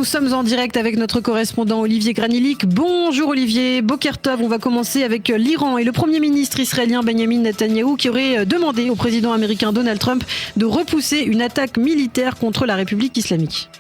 Nous sommes en direct avec notre correspondant Olivier Granilic. Bonjour Olivier, Boker Tov. On va commencer avec l'Iran et le Premier ministre israélien Benjamin Netanyahou qui aurait demandé au président américain Donald Trump de repousser une attaque militaire contre la République islamique.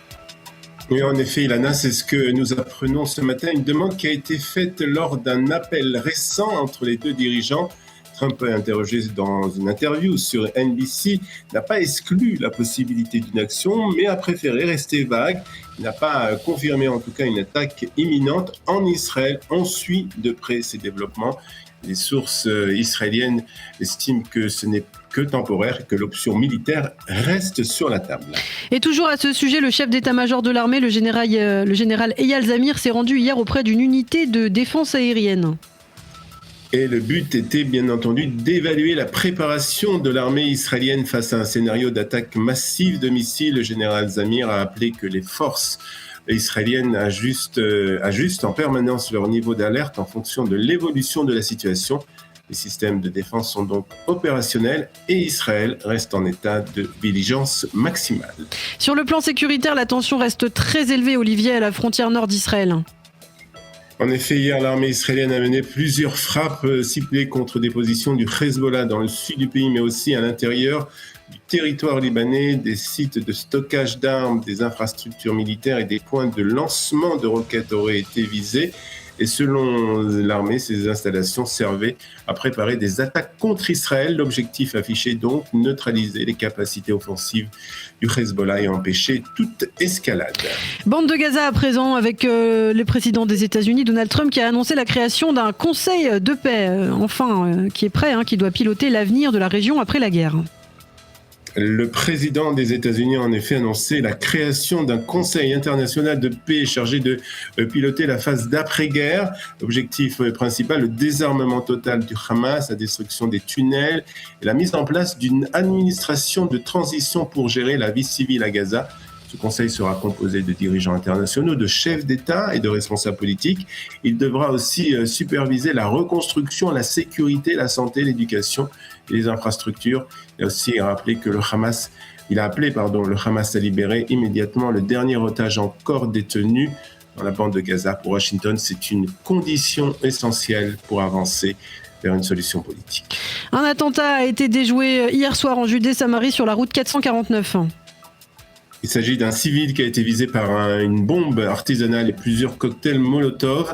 Oui, en effet, Ilana, c'est ce que nous apprenons ce matin. Une demande qui a été faite lors d'un appel récent entre les deux dirigeants. Trump, interrogé dans une interview sur NBC, n'a pas exclu la possibilité d'une action, mais a préféré rester vague. Il n'a pas confirmé en tout cas une attaque imminente en Israël. On suit de près ces développements. Les sources israéliennes estiment que ce n'est que temporaire et que l'option militaire reste sur la table. Et toujours à ce sujet, le chef d'état-major de l'armée, le général Eyal Zamir, s'est rendu hier auprès d'une unité de défense aérienne. Et le but était bien entendu d'évaluer la préparation de l'armée israélienne face à un scénario d'attaque massive de missiles. Le général Zamir a appelé que les forces israéliennes ajustent en permanence leur niveau d'alerte en fonction de l'évolution de la situation. Les systèmes de défense sont donc opérationnels et Israël reste en état de vigilance maximale. Sur le plan sécuritaire, la tension reste très élevée, Olivier, à la frontière nord d'Israël. En effet, hier, l'armée israélienne a mené plusieurs frappes ciblées contre des positions du Hezbollah dans le sud du pays, mais aussi à l'intérieur du territoire libanais. Des sites de stockage d'armes, des infrastructures militaires et des points de lancement de roquettes auraient été visés. Et selon l'armée, ces installations servaient à préparer des attaques contre Israël. L'objectif affiché donc, neutraliser les capacités offensives du Hezbollah et empêcher toute escalade. Bande de Gaza à présent avec le président des États-Unis, Donald Trump, qui a annoncé la création d'un conseil de paix, qui est prêt, qui doit piloter l'avenir de la région après la guerre. Le président des États-Unis a en effet annoncé la création d'un conseil international de paix chargé de piloter la phase d'après-guerre. L'objectif principal, le désarmement total du Hamas, la destruction des tunnels et la mise en place d'une administration de transition pour gérer la vie civile à Gaza. Ce conseil sera composé de dirigeants internationaux, de chefs d'État et de responsables politiques. Il devra aussi superviser la reconstruction, la sécurité, la santé, l'éducation et les infrastructures. Il a aussi rappelé que le Hamas à libérer immédiatement le dernier otage encore détenu dans la bande de Gaza. Pour Washington, c'est une condition essentielle pour avancer vers une solution politique. Un attentat a été déjoué hier soir en Judée-Samarie sur la route 449. Il s'agit d'un civil qui a été visé par une bombe artisanale et plusieurs cocktails Molotov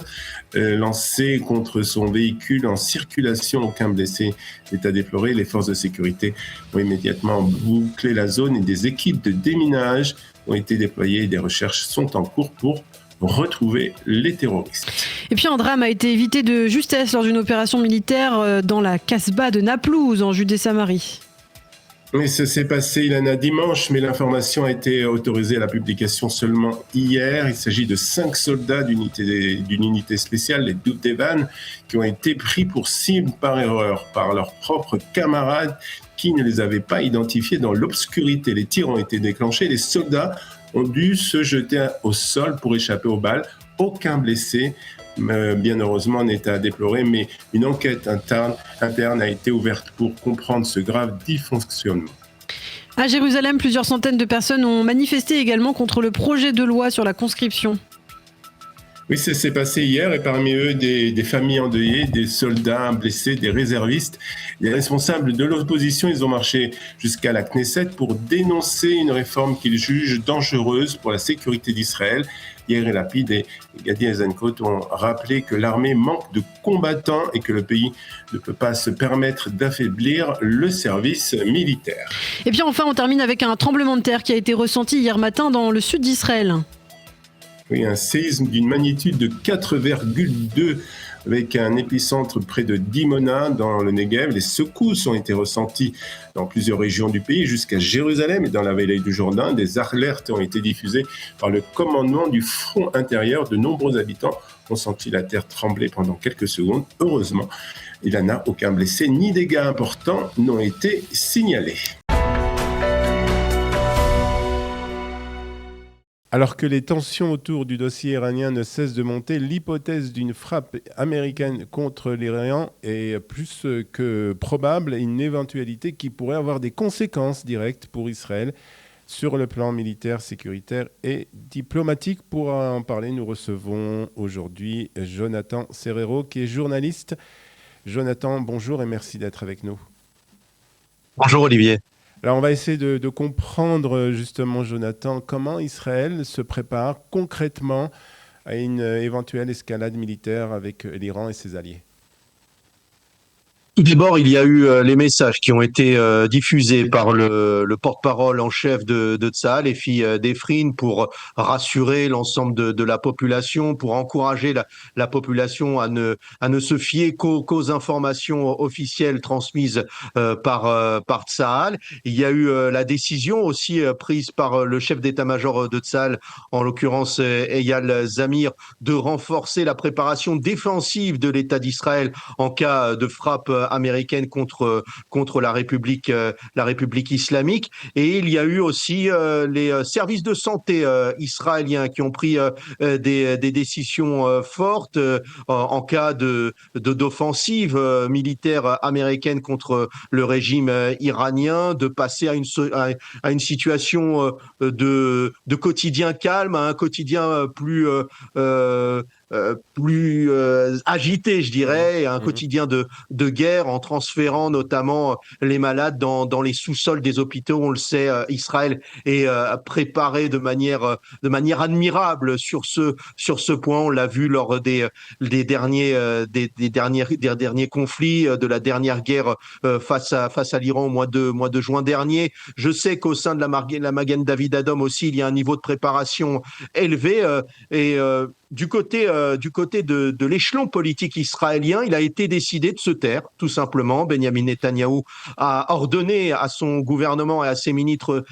lancés contre son véhicule en circulation. Aucun blessé n'est à déplorer. Les forces de sécurité ont immédiatement bouclé la zone et des équipes de déminage ont été déployées et des recherches sont en cours pour retrouver les terroristes. Et puis un drame a été évité de justesse lors d'une opération militaire dans la Casbah de Naplouse en Judée-Samarie. Oui, ça s'est passé, Ilana, dimanche, mais l'information a été autorisée à la publication seulement hier. Il s'agit de 5 soldats d'une unité spéciale, les Duvdevan, qui ont été pris pour cible par erreur par leurs propres camarades qui ne les avaient pas identifiés dans l'obscurité. Les tirs ont été déclenchés, les soldats ont dû se jeter au sol pour échapper aux balles. Aucun blessé. Bien heureusement, n'est à déplorer, mais une enquête interne a été ouverte pour comprendre ce grave dysfonctionnement. À Jérusalem, plusieurs centaines de personnes ont manifesté également contre le projet de loi sur la conscription. Oui, ça s'est passé hier et parmi eux, des familles endeuillées, des soldats blessés, des réservistes. Les responsables de l'opposition, ils ont marché jusqu'à la Knesset pour dénoncer une réforme qu'ils jugent dangereuse pour la sécurité d'Israël. Yair Lapid et Gadi Eisenkot ont rappelé que l'armée manque de combattants et que le pays ne peut pas se permettre d'affaiblir le service militaire. Et puis enfin, on termine avec un tremblement de terre qui a été ressenti hier matin dans le sud d'Israël. Oui, un séisme d'une magnitude de 4,2 avec un épicentre près de Dimona dans le Negev. Les secousses ont été ressenties dans plusieurs régions du pays jusqu'à Jérusalem et dans la vallée du Jourdain. Des alertes ont été diffusées par le commandement du front intérieur. De nombreux habitants ont senti la terre trembler pendant quelques secondes. Heureusement, il n'y en a aucun blessé ni dégâts importants n'ont été signalés. Alors que les tensions autour du dossier iranien ne cessent de monter, l'hypothèse d'une frappe américaine contre l'Iran est plus que probable et une éventualité qui pourrait avoir des conséquences directes pour Israël. sur le plan militaire, sécuritaire et diplomatique. Pour en parler, nous recevons aujourd'hui Jonathan Serrero, qui est journaliste. Jonathan, bonjour et merci d'être avec nous. Bonjour Olivier. Alors on va essayer de comprendre justement, Jonathan, comment Israël se prépare concrètement à une éventuelle escalade militaire avec l'Iran et ses alliés. Tout d'abord, il y a eu les messages qui ont été diffusés par le porte-parole en chef de Tsahal, Efi Defrin, pour rassurer l'ensemble de la population, pour encourager la population à ne se fier qu'aux informations officielles transmises par Tsahal. Il y a eu la décision aussi prise par le chef d'état-major de Tsahal, en l'occurrence Eyal Zamir, de renforcer la préparation défensive de l'État d'Israël en cas de frappe américaine contre la République islamique. Et il y a eu aussi les services de santé israéliens qui ont pris des décisions fortes en cas d'offensive militaire américaine contre le régime iranien, de passer à une situation de quotidien calme, à un quotidien plus agité, je dirais, un quotidien de guerre, en transférant notamment les malades dans les sous-sols des hôpitaux. On le sait, Israël est préparé de manière admirable sur ce point. On l'a vu lors des derniers conflits, de la dernière guerre face à l'Iran au mois de juin dernier. Je sais qu'au sein de la Magen David Adom aussi, il y a un niveau de préparation élevé du côté de l'échelon politique israélien, il a été décidé de se taire, tout simplement. Benjamin Netanyahou a ordonné à son gouvernement et à ses ministres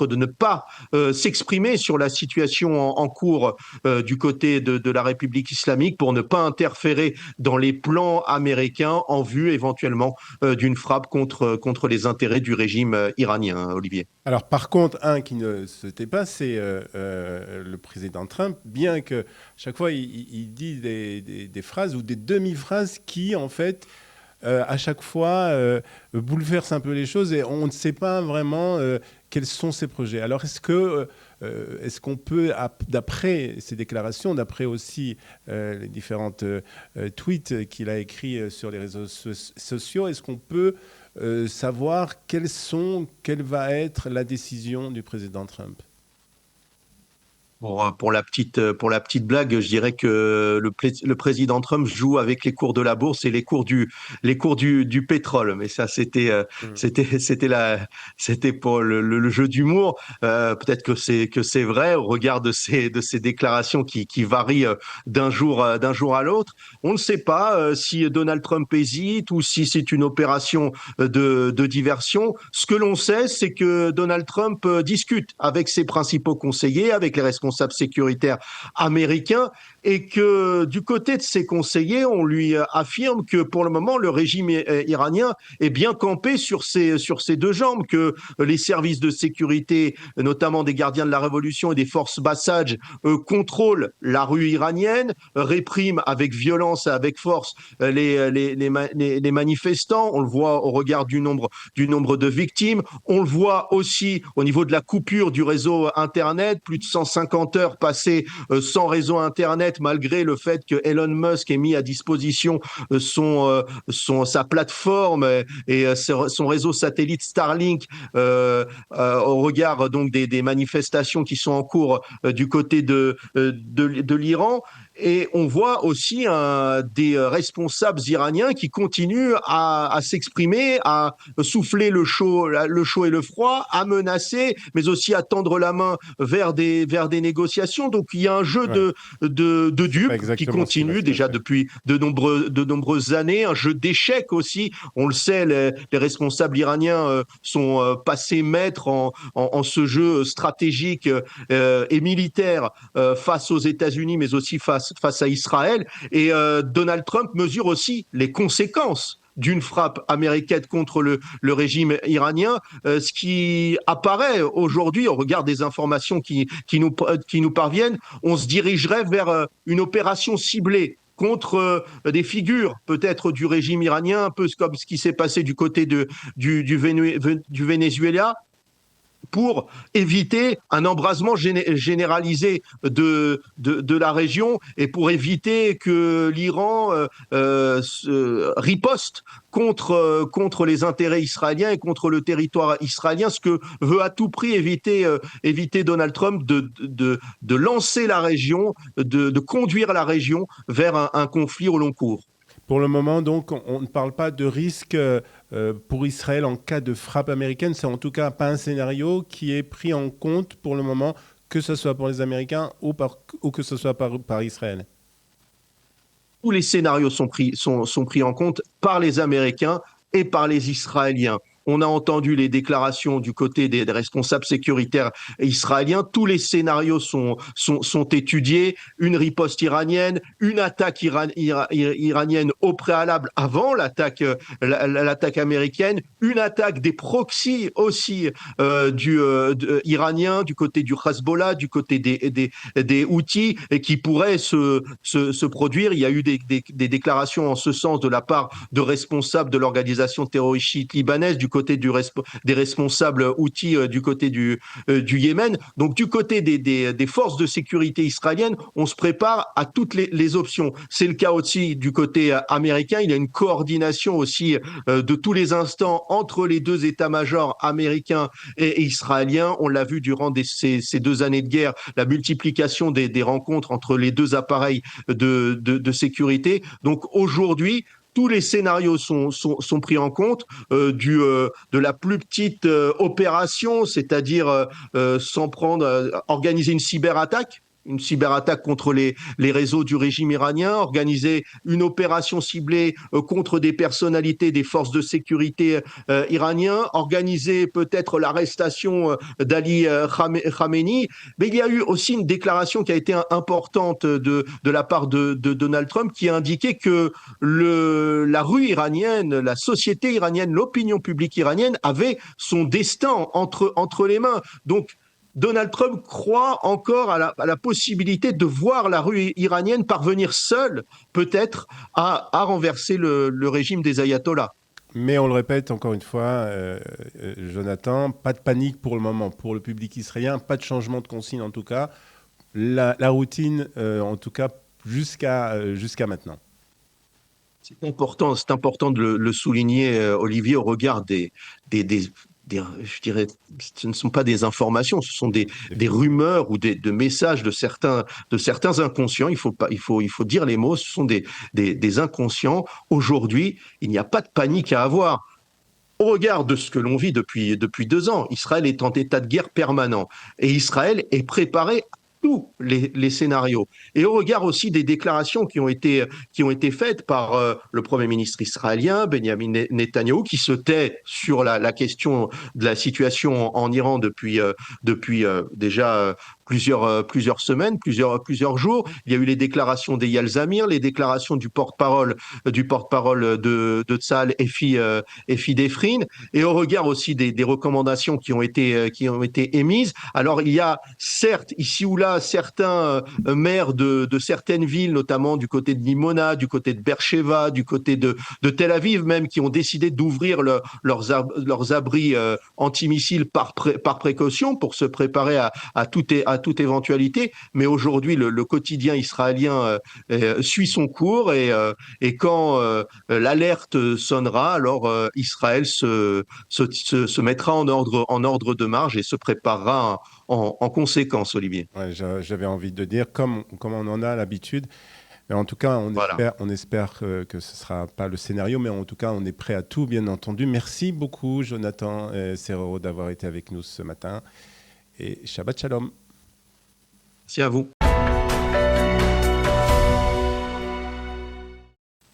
de ne pas s'exprimer sur la situation en cours du côté de la République islamique, pour ne pas interférer dans les plans américains en vue éventuellement d'une frappe contre les intérêts du régime iranien, Olivier. Alors par contre, un qui ne se tait pas, c'est le président Trump, bien que chaque fois il dit des phrases ou des demi-phrases qui en fait à chaque fois bouleversent un peu les choses et on ne sait pas vraiment quels sont ses projets. Alors est-ce qu'on peut, d'après ces déclarations, d'après aussi les différentes tweets qu'il a écrits sur les réseaux sociaux, est-ce qu'on peut savoir quelle va être la décision du président Trump? Pour la petite blague, je dirais que le président Trump joue avec les cours de la bourse et les cours du pétrole. Mais ça, c'était pour le jeu d'humour. Peut-être que c'est vrai au regard de ces déclarations qui varient d'un jour à l'autre. On ne sait pas si Donald Trump hésite ou si c'est une opération de diversion. Ce que l'on sait, c'est que Donald Trump discute avec ses principaux conseillers, avec les responsables sécuritaires américains, et que du côté de ses conseillers, on lui affirme que pour le moment, le régime iranien est bien campé sur ses deux jambes, que les services de sécurité, notamment des gardiens de la révolution et des forces Bassaj, contrôlent la rue iranienne, répriment avec violence et avec force les manifestants. On le voit au regard du nombre de victimes. On le voit aussi au niveau de la coupure du réseau Internet, plus de 150 heures passées sans réseau Internet, malgré le fait que Elon Musk ait mis à disposition sa plateforme et son réseau satellite Starlink au regard donc des manifestations qui sont en cours du côté de l'Iran. Et on voit aussi des responsables iraniens qui continuent à s'exprimer, à souffler le chaud et le froid, à menacer, mais aussi à tendre la main vers des négociations. Donc il y a un jeu de dupes qui continue déjà depuis de nombreuses années, un jeu d'échecs aussi. On le sait, les responsables iraniens sont passés maîtres en ce jeu stratégique et militaire face aux États-Unis, mais aussi face à Israël. Et Donald Trump mesure aussi les conséquences d'une frappe américaine contre le régime iranien, ce qui apparaît aujourd'hui au regard des informations qui nous parviennent. On se dirigerait vers une opération ciblée contre des figures peut-être du régime iranien, un peu comme ce qui s'est passé du côté du Venezuela, pour éviter un embrasement généralisé de la région et pour éviter que l'Iran riposte contre les intérêts israéliens et contre le territoire israélien, ce que veut à tout prix éviter Donald Trump de lancer la région, de conduire la région vers un conflit au long cours. Pour le moment, donc, on ne parle pas de risque pour Israël en cas de frappe américaine. C'est en tout cas pas un scénario qui est pris en compte pour le moment, que ce soit pour les Américains ou que ce soit par Israël. Tous les scénarios sont pris en compte par les Américains et par les Israéliens. On a entendu les déclarations du côté des responsables sécuritaires israéliens. Tous les scénarios sont étudiés. Une riposte iranienne, une attaque iranienne au préalable avant l'attaque américaine, une attaque des proxys aussi iraniens du côté du Hezbollah, du côté des Houthis, et qui pourraient se produire. Il y a eu des déclarations en ce sens de la part de responsables de l'organisation terroriste libanaise, du côté des responsables Houthis du côté du Yémen. Donc du côté des forces de sécurité israéliennes, on se prépare à toutes les options. C'est le cas aussi du côté américain. Il y a une coordination aussi de tous les instants entre les deux états-majors américains et israéliens. On l'a vu durant ces 2 années de guerre, la multiplication des rencontres entre les deux appareils de sécurité. Donc aujourd'hui, tous les scénarios sont pris en compte, de la plus petite opération, c'est-à-dire organiser une cyberattaque contre les réseaux du régime iranien, organiser une opération ciblée contre des personnalités des forces de sécurité iraniens, organiser peut-être l'arrestation d'Ali Khamenei. Mais il y a eu aussi une déclaration qui a été importante de la part de Donald Trump, qui a indiqué que la rue iranienne, la société iranienne, l'opinion publique iranienne avait son destin entre les mains. Donc, Donald Trump croit encore à la possibilité de voir la rue iranienne parvenir seule, peut-être, à renverser le régime des ayatollahs. Mais on le répète encore une fois, Jonathan, pas de panique pour le moment, pour le public israélien, pas de changement de consigne en tout cas. La routine, en tout cas, jusqu'à maintenant. C'est important de le souligner, Olivier, au regard je dirais, ce ne sont pas des informations, ce sont des rumeurs ou de messages de certains inconscients. Il faut dire les mots, ce sont des inconscients. Aujourd'hui, il n'y a pas de panique à avoir. Au regard de ce que l'on vit depuis 2 ans, Israël est en état de guerre permanent et Israël est préparé tous les scénarios. Et au regard aussi des déclarations qui ont été faites par le Premier ministre israélien, Benjamin Netanyahou, qui se tait sur la question de la situation en Iran depuis déjà plusieurs semaines, plusieurs jours. Il y a eu les déclarations d'Eyal Zamir, les déclarations du porte-parole de Tzahal, Effi Defrin, et au regard aussi des recommandations qui ont été émises. Alors il y a certes ici ou là certains maires de certaines villes, notamment du côté de Dimona, du côté de Beersheva, du côté de Tel Aviv même, qui ont décidé d'ouvrir leurs abris antimissiles par précaution pour se préparer à toute éventualité. Mais aujourd'hui, le quotidien israélien suit son cours et quand l'alerte sonnera, alors Israël se mettra en ordre de marche et se préparera en conséquence, Olivier. Ouais, j'avais envie de dire, comme on en a l'habitude. Mais en tout cas, on espère que ce ne sera pas le scénario, mais en tout cas, on est prêt à tout, bien entendu. Merci beaucoup, Jonathan Serrero, d'avoir été avec nous ce matin. Et Shabbat Shalom. Merci à vous.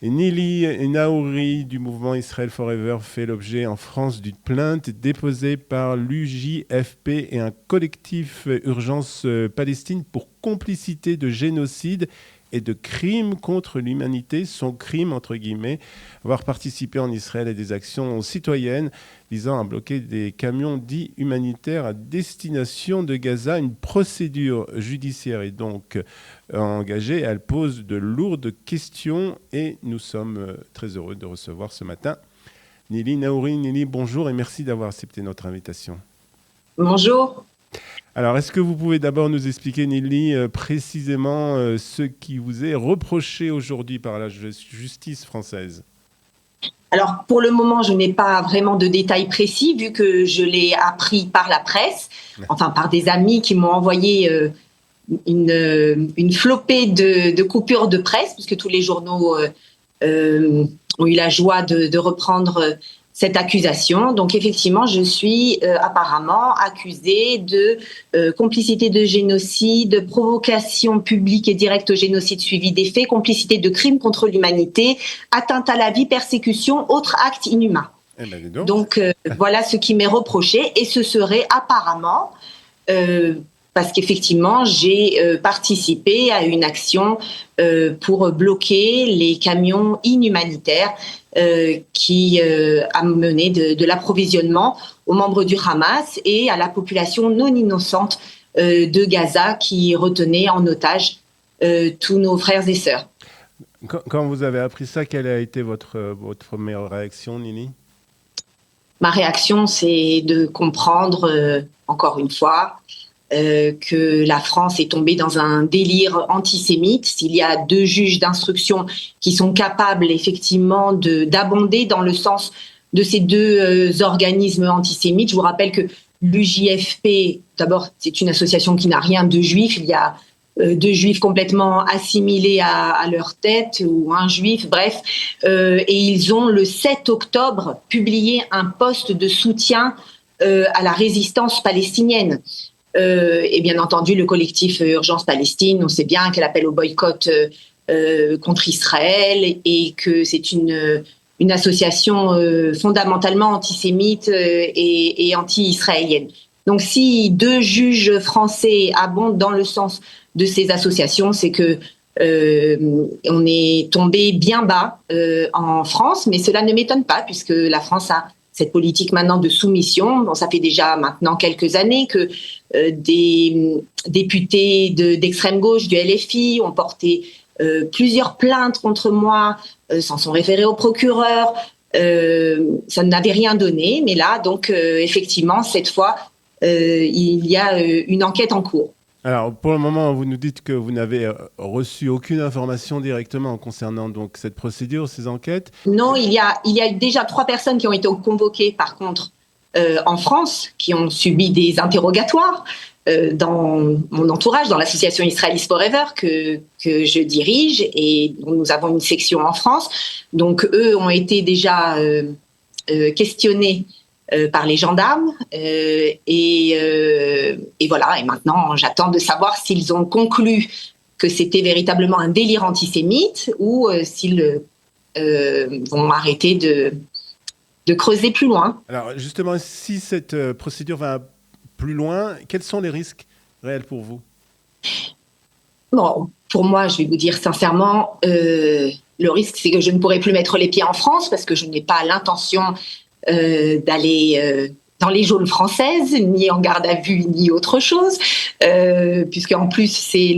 Et Nili Naouri du mouvement Israel Forever fait l'objet en France d'une plainte déposée par l'UJFP et un collectif Urgence Palestine pour complicité de génocide et de crimes contre l'humanité. Son crime, entre guillemets, avoir participé en Israël à des actions citoyennes visant à bloquer des camions dits humanitaires à destination de Gaza. Une procédure judiciaire est donc engagée. Elle pose de lourdes questions et nous sommes très heureux de recevoir ce matin Nili Naouri. Nili, bonjour et merci d'avoir accepté notre invitation. Bonjour. Alors, est-ce que vous pouvez d'abord nous expliquer, Nelly, précisément ce qui vous est reproché aujourd'hui par la justice française? Alors, pour le moment, je n'ai pas vraiment de détails précis, vu que je l'ai appris par la presse, enfin par des amis qui m'ont envoyé une flopée de coupures de presse, puisque tous les journaux ont eu la joie de reprendre cette accusation. Donc effectivement, je suis apparemment accusée de complicité de génocide, provocation publique et directe au génocide suivi des faits, complicité de crimes contre l'humanité, atteinte à la vie, persécution, autres actes inhumains. Eh ben, dis donc. Donc voilà ce qui m'est reproché, et ce serait apparemment parce qu'effectivement, j'ai participé à une action pour bloquer les camions inhumanitaires qui a mené de l'approvisionnement aux membres du Hamas et à la population non innocente de Gaza qui retenait en otage tous nos frères et sœurs. Quand vous avez appris ça, quelle a été votre meilleure réaction, Nini? Ma réaction, c'est de comprendre, encore une fois, que la France est tombée dans un délire antisémite. S'il y a 2 juges d'instruction qui sont capables effectivement d'abonder dans le sens de ces 2 organismes antisémites, je vous rappelle que l'UJFP, d'abord, c'est une association qui n'a rien de juif. Il y a 2 juifs complètement assimilés à leur tête, ou un juif, bref. Et ils ont, le 7 octobre, publié un post de soutien à la résistance palestinienne. Et bien entendu, le collectif Urgence Palestine, on sait bien qu'elle appelle au boycott contre Israël, et que c'est une association fondamentalement antisémite et anti-israélienne. Donc si 2 juges français abondent dans le sens de ces associations, c'est que on est tombé bien bas en France, mais cela ne m'étonne pas, puisque la France a cette politique maintenant de soumission. Bon, ça fait déjà maintenant quelques années que des députés d'extrême gauche du LFI ont porté plusieurs plaintes contre moi, s'en sont référés au procureur. Ça n'avait rien donné, mais là, donc, effectivement, cette fois, il y a une enquête en cours. Alors, pour le moment, vous nous dites que vous n'avez reçu aucune information directement concernant donc cette procédure, ces enquêtes. Non, il y a déjà 3 personnes qui ont été convoquées, par contre, en France, qui ont subi des interrogatoires dans mon entourage, dans l'association Israelis Forever que je dirige, et dont nous avons une section en France. Donc, eux ont été déjà questionnés par les gendarmes, et voilà. Et maintenant, j'attends de savoir s'ils ont conclu que c'était véritablement un délire antisémite, ou s'ils vont arrêter de creuser plus loin. Alors justement, si cette procédure va plus loin, quels sont les risques réels pour vous? Bon, pour moi, je vais vous dire sincèrement, le risque, c'est que je ne pourrai plus mettre les pieds en France, parce que je n'ai pas l'intention d'aller dans les geôles françaises, ni en garde à vue, ni autre chose, puisqu'en plus, c'est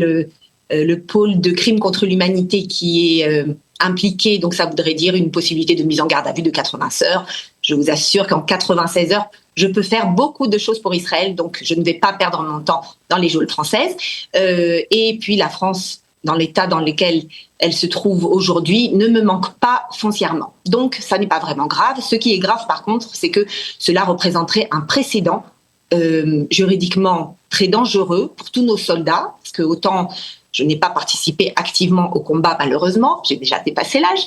le pôle de crimes contre l'humanité qui est impliqué, donc ça voudrait dire une possibilité de mise en garde à vue de 96 heures. Je vous assure qu'en 96 heures, je peux faire beaucoup de choses pour Israël, donc je ne vais pas perdre mon temps dans les geôles françaises. Et puis la France, dans l'état dans lequel elle se trouve aujourd'hui, ne me manque pas foncièrement. Donc ça n'est pas vraiment grave. Ce qui est grave par contre, c'est que cela représenterait un précédent juridiquement très dangereux pour tous nos soldats, parce que autant je n'ai pas participé activement au combat, malheureusement, j'ai déjà dépassé l'âge,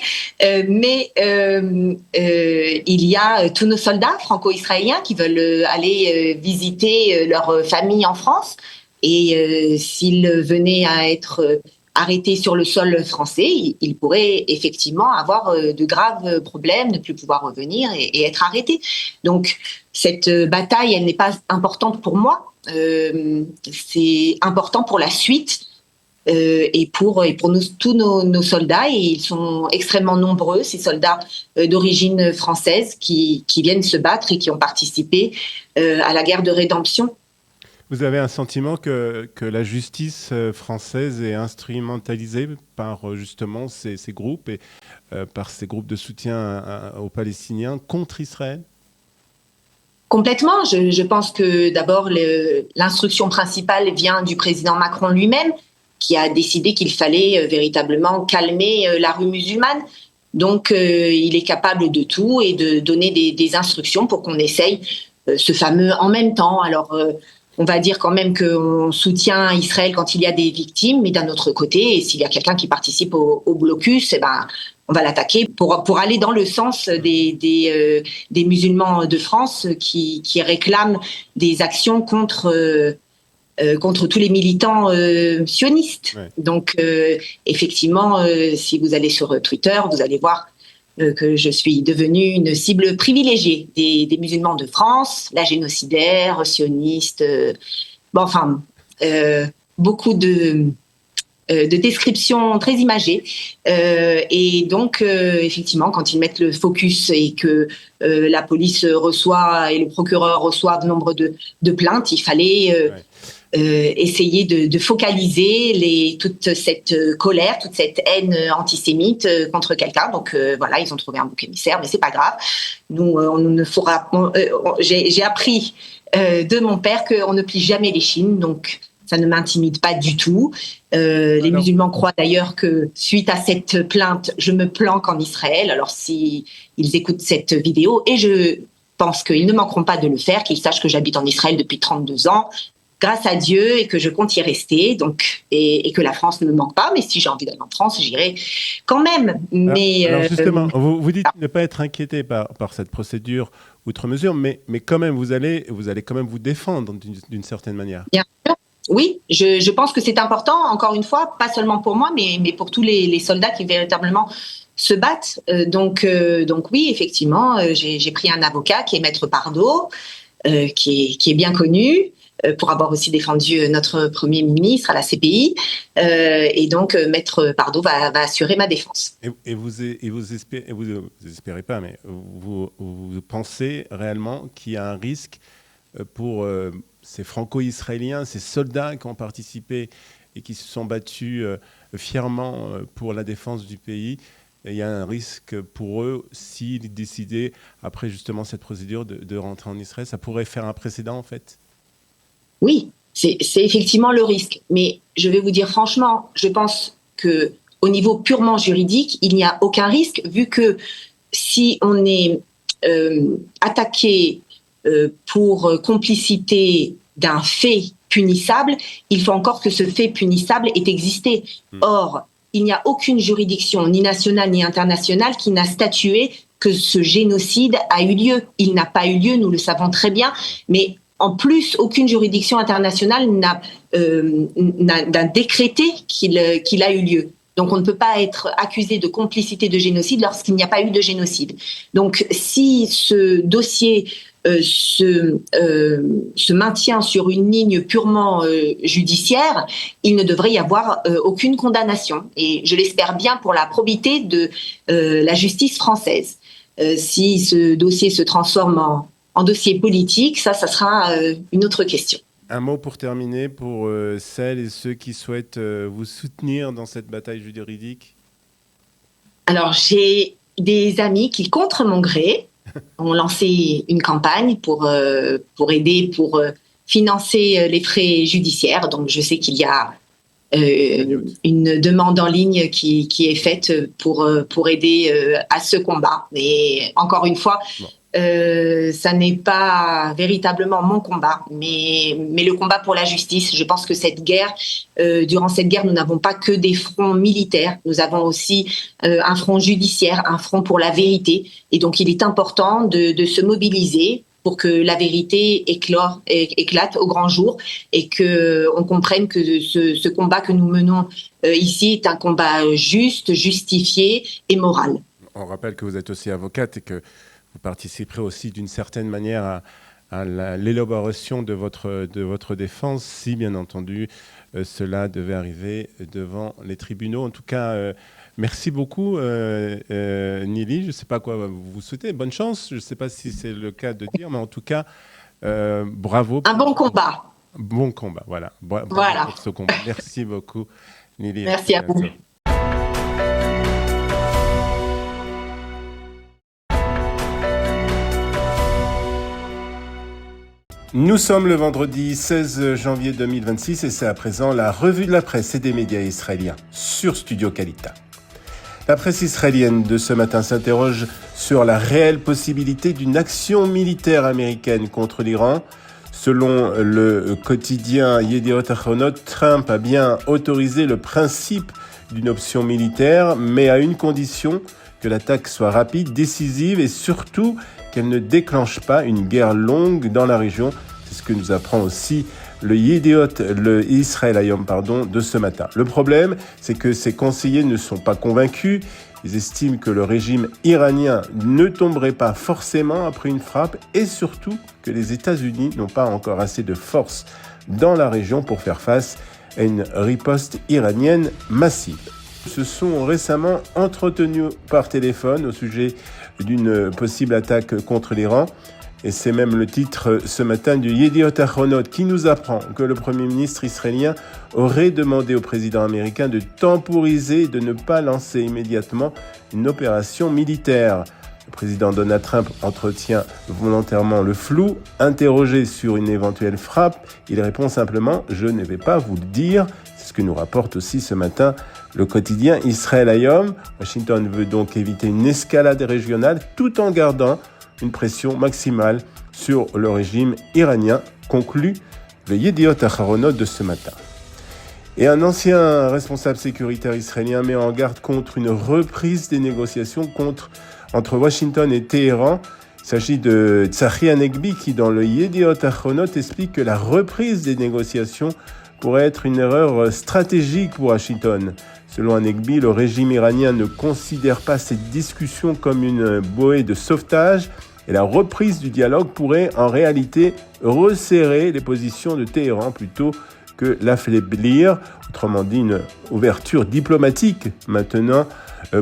mais il y a tous nos soldats franco-israéliens qui veulent aller visiter leur famille en France, et s'ils venaient à être arrêtés sur le sol français, ils pourraient effectivement avoir de graves problèmes, ne plus pouvoir revenir et être arrêtés. Donc cette bataille, elle n'est pas importante pour moi, c'est important pour la suite. Et pour tous nos soldats, et ils sont extrêmement nombreux, ces soldats d'origine française qui viennent se battre et qui ont participé à la guerre de rédemption. Vous avez un sentiment que la justice française est instrumentalisée par justement ces groupes et par ces groupes de soutien aux Palestiniens contre Israël? Complètement. Je pense que d'abord, l'instruction principale vient du président Macron lui-même, qui a décidé qu'il fallait véritablement calmer la rue musulmane. Donc, il est capable de tout et de donner des instructions pour qu'on essaye ce fameux en même temps. Alors, on va dire quand même qu'on soutient Israël quand il y a des victimes, mais d'un autre côté, s'il y a quelqu'un qui participe au blocus, on va l'attaquer pour aller dans le sens des musulmans de France qui réclament des actions contre tous les militants sionistes. Ouais. Donc, effectivement, si vous allez sur Twitter, vous allez voir que je suis devenue une cible privilégiée des musulmans de France, la génocidaire, sioniste, beaucoup de descriptions très imagées. Et donc, effectivement, quand ils mettent le focus et que la police reçoit et le procureur reçoivent nombre de plaintes, il fallait essayer de focaliser toute cette colère, toute cette haine antisémite contre quelqu'un. Donc voilà, ils ont trouvé un bouc émissaire, mais c'est pas grave. Nous, j'ai appris de mon père qu'on ne plie jamais les chines, donc ça ne m'intimide pas du tout. Les musulmans croient d'ailleurs que suite à cette plainte, je me planque en Israël. Alors si ils écoutent cette vidéo, et je pense qu'ils ne manqueront pas de le faire, qu'ils sachent que j'habite en Israël depuis 32 ans, grâce à Dieu, et que je compte y rester, donc, et que la France ne me manque pas. Mais si j'ai envie d'aller en France, j'irai quand même. Mais alors justement, vous dites ne pas être inquiété par cette procédure outre mesure, mais quand même, vous allez quand même vous défendre d'une certaine manière. Bien sûr. Oui, je pense que c'est important, encore une fois, pas seulement pour moi, mais pour tous les soldats qui véritablement se battent. Donc oui, effectivement, j'ai pris un avocat qui est Maître Pardo, qui est bien connu, pour avoir aussi défendu notre Premier ministre à la CPI. Et donc, Maître Pardo va assurer ma défense. Et vous espérez pas, mais vous pensez réellement qu'il y a un risque pour ces franco-israéliens, ces soldats qui ont participé et qui se sont battus fièrement pour la défense du pays? Il y a un risque pour eux s'ils décidaient, après justement cette procédure, de rentrer en Israël. Ça pourrait faire un précédent, en fait? Oui, c'est effectivement le risque. Mais je vais vous dire franchement, je pense qu'au niveau purement juridique, il n'y a aucun risque, vu que si on est attaqué pour complicité d'un fait punissable, il faut encore que ce fait punissable ait existé. Or, il n'y a aucune juridiction, ni nationale ni internationale, qui n'a statué que ce génocide a eu lieu. Il n'a pas eu lieu, nous le savons très bien, mais en plus, aucune juridiction internationale n'a décrété qu'il a eu lieu. Donc, on ne peut pas être accusé de complicité de génocide lorsqu'il n'y a pas eu de génocide. Donc, si ce dossier se maintient sur une ligne purement judiciaire, il ne devrait y avoir aucune condamnation. Et je l'espère bien pour la probité de la justice française. Si ce dossier se transforme en dossier politique, ça sera une autre question. Un mot pour terminer, pour celles et ceux qui souhaitent vous soutenir dans cette bataille juridique. Alors, j'ai des amis qui, contre mon gré, ont lancé une campagne pour aider, pour financer les frais judiciaires. Donc, je sais qu'il y a une demande en ligne qui est faite pour aider à ce combat. Mais encore une fois, ça n'est pas véritablement mon combat, mais le combat pour la justice. Je pense que cette guerre, durant cette guerre, nous n'avons pas que des fronts militaires, nous avons aussi un front judiciaire, un front pour la vérité. Et donc, il est important de se mobiliser pour que la vérité éclate au grand jour et qu'on comprenne que ce combat que nous menons ici est un combat juste, justifié et moral. On rappelle que vous êtes aussi avocate et que vous participerez aussi d'une certaine manière à l'élaboration de votre défense, si bien entendu cela devait arriver devant les tribunaux. En tout cas, merci beaucoup Nili. Je ne sais pas quoi vous souhaitez. Bonne chance. Je ne sais pas si c'est le cas de dire, mais en tout cas, bravo. Un bon combat. Bon combat, voilà. Bravo pour ce combat. Merci beaucoup Nili. Merci à vous. Nous sommes le vendredi 16 janvier 2026 et c'est à présent la revue de la presse et des médias israéliens sur Studio Kalita. La presse israélienne de ce matin s'interroge sur la réelle possibilité d'une action militaire américaine contre l'Iran. Selon le quotidien Yediot Ahronot, Trump a bien autorisé le principe d'une option militaire, mais à une condition, que l'attaque soit rapide, décisive et surtout qu'elle ne déclenche pas une guerre longue dans la région. C'est ce que nous apprend aussi le Israël Hayom de ce matin. Le problème, c'est que ces conseillers ne sont pas convaincus. Ils estiment que le régime iranien ne tomberait pas forcément après une frappe et surtout que les États-Unis n'ont pas encore assez de force dans la région pour faire face à une riposte iranienne massive. Se sont récemment entretenus par téléphone au sujet d'une possible attaque contre l'Iran. Et c'est même le titre ce matin du Yediot Ahronot qui nous apprend que le Premier ministre israélien aurait demandé au président américain de temporiser et de ne pas lancer immédiatement une opération militaire. Le président Donald Trump entretient volontairement le flou. Interrogé sur une éventuelle frappe, il répond simplement « Je ne vais pas vous le dire ». C'est ce que nous rapporte aussi ce matin le quotidien Israël Hayom. Washington veut donc éviter une escalade régionale tout en gardant une pression maximale sur le régime iranien, conclut le Yediot Ahronot de ce matin. Et un ancien responsable sécuritaire israélien met en garde contre une reprise des négociations entre Washington et Téhéran. Il s'agit de Tzachi Hanegbi qui, dans le Yediot Ahronot, explique que la reprise des négociations pourrait être une erreur stratégique pour Washington. Selon Hanegbi, le régime iranien ne considère pas cette discussion comme une bouée de sauvetage et la reprise du dialogue pourrait en réalité resserrer les positions de Téhéran plutôt que l'affaiblir. Autrement dit, une ouverture diplomatique maintenant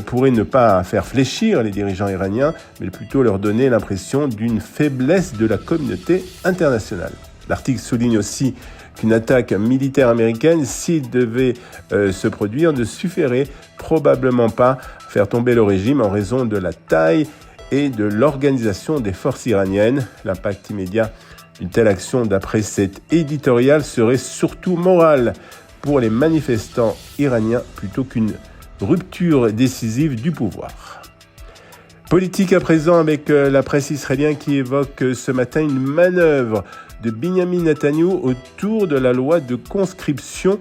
pourrait ne pas faire fléchir les dirigeants iraniens, mais plutôt leur donner l'impression d'une faiblesse de la communauté internationale. L'article souligne aussi qu'une attaque militaire américaine, s'il devait se produire, ne suffirait probablement pas à faire tomber le régime en raison de la taille et de l'organisation des forces iraniennes. L'impact immédiat d'une telle action, d'après cet éditorial, serait surtout moral pour les manifestants iraniens plutôt qu'une rupture décisive du pouvoir. Politique à présent avec la presse israélienne qui évoque ce matin une manœuvre de Binyamin Netanyahou autour de la loi de conscription.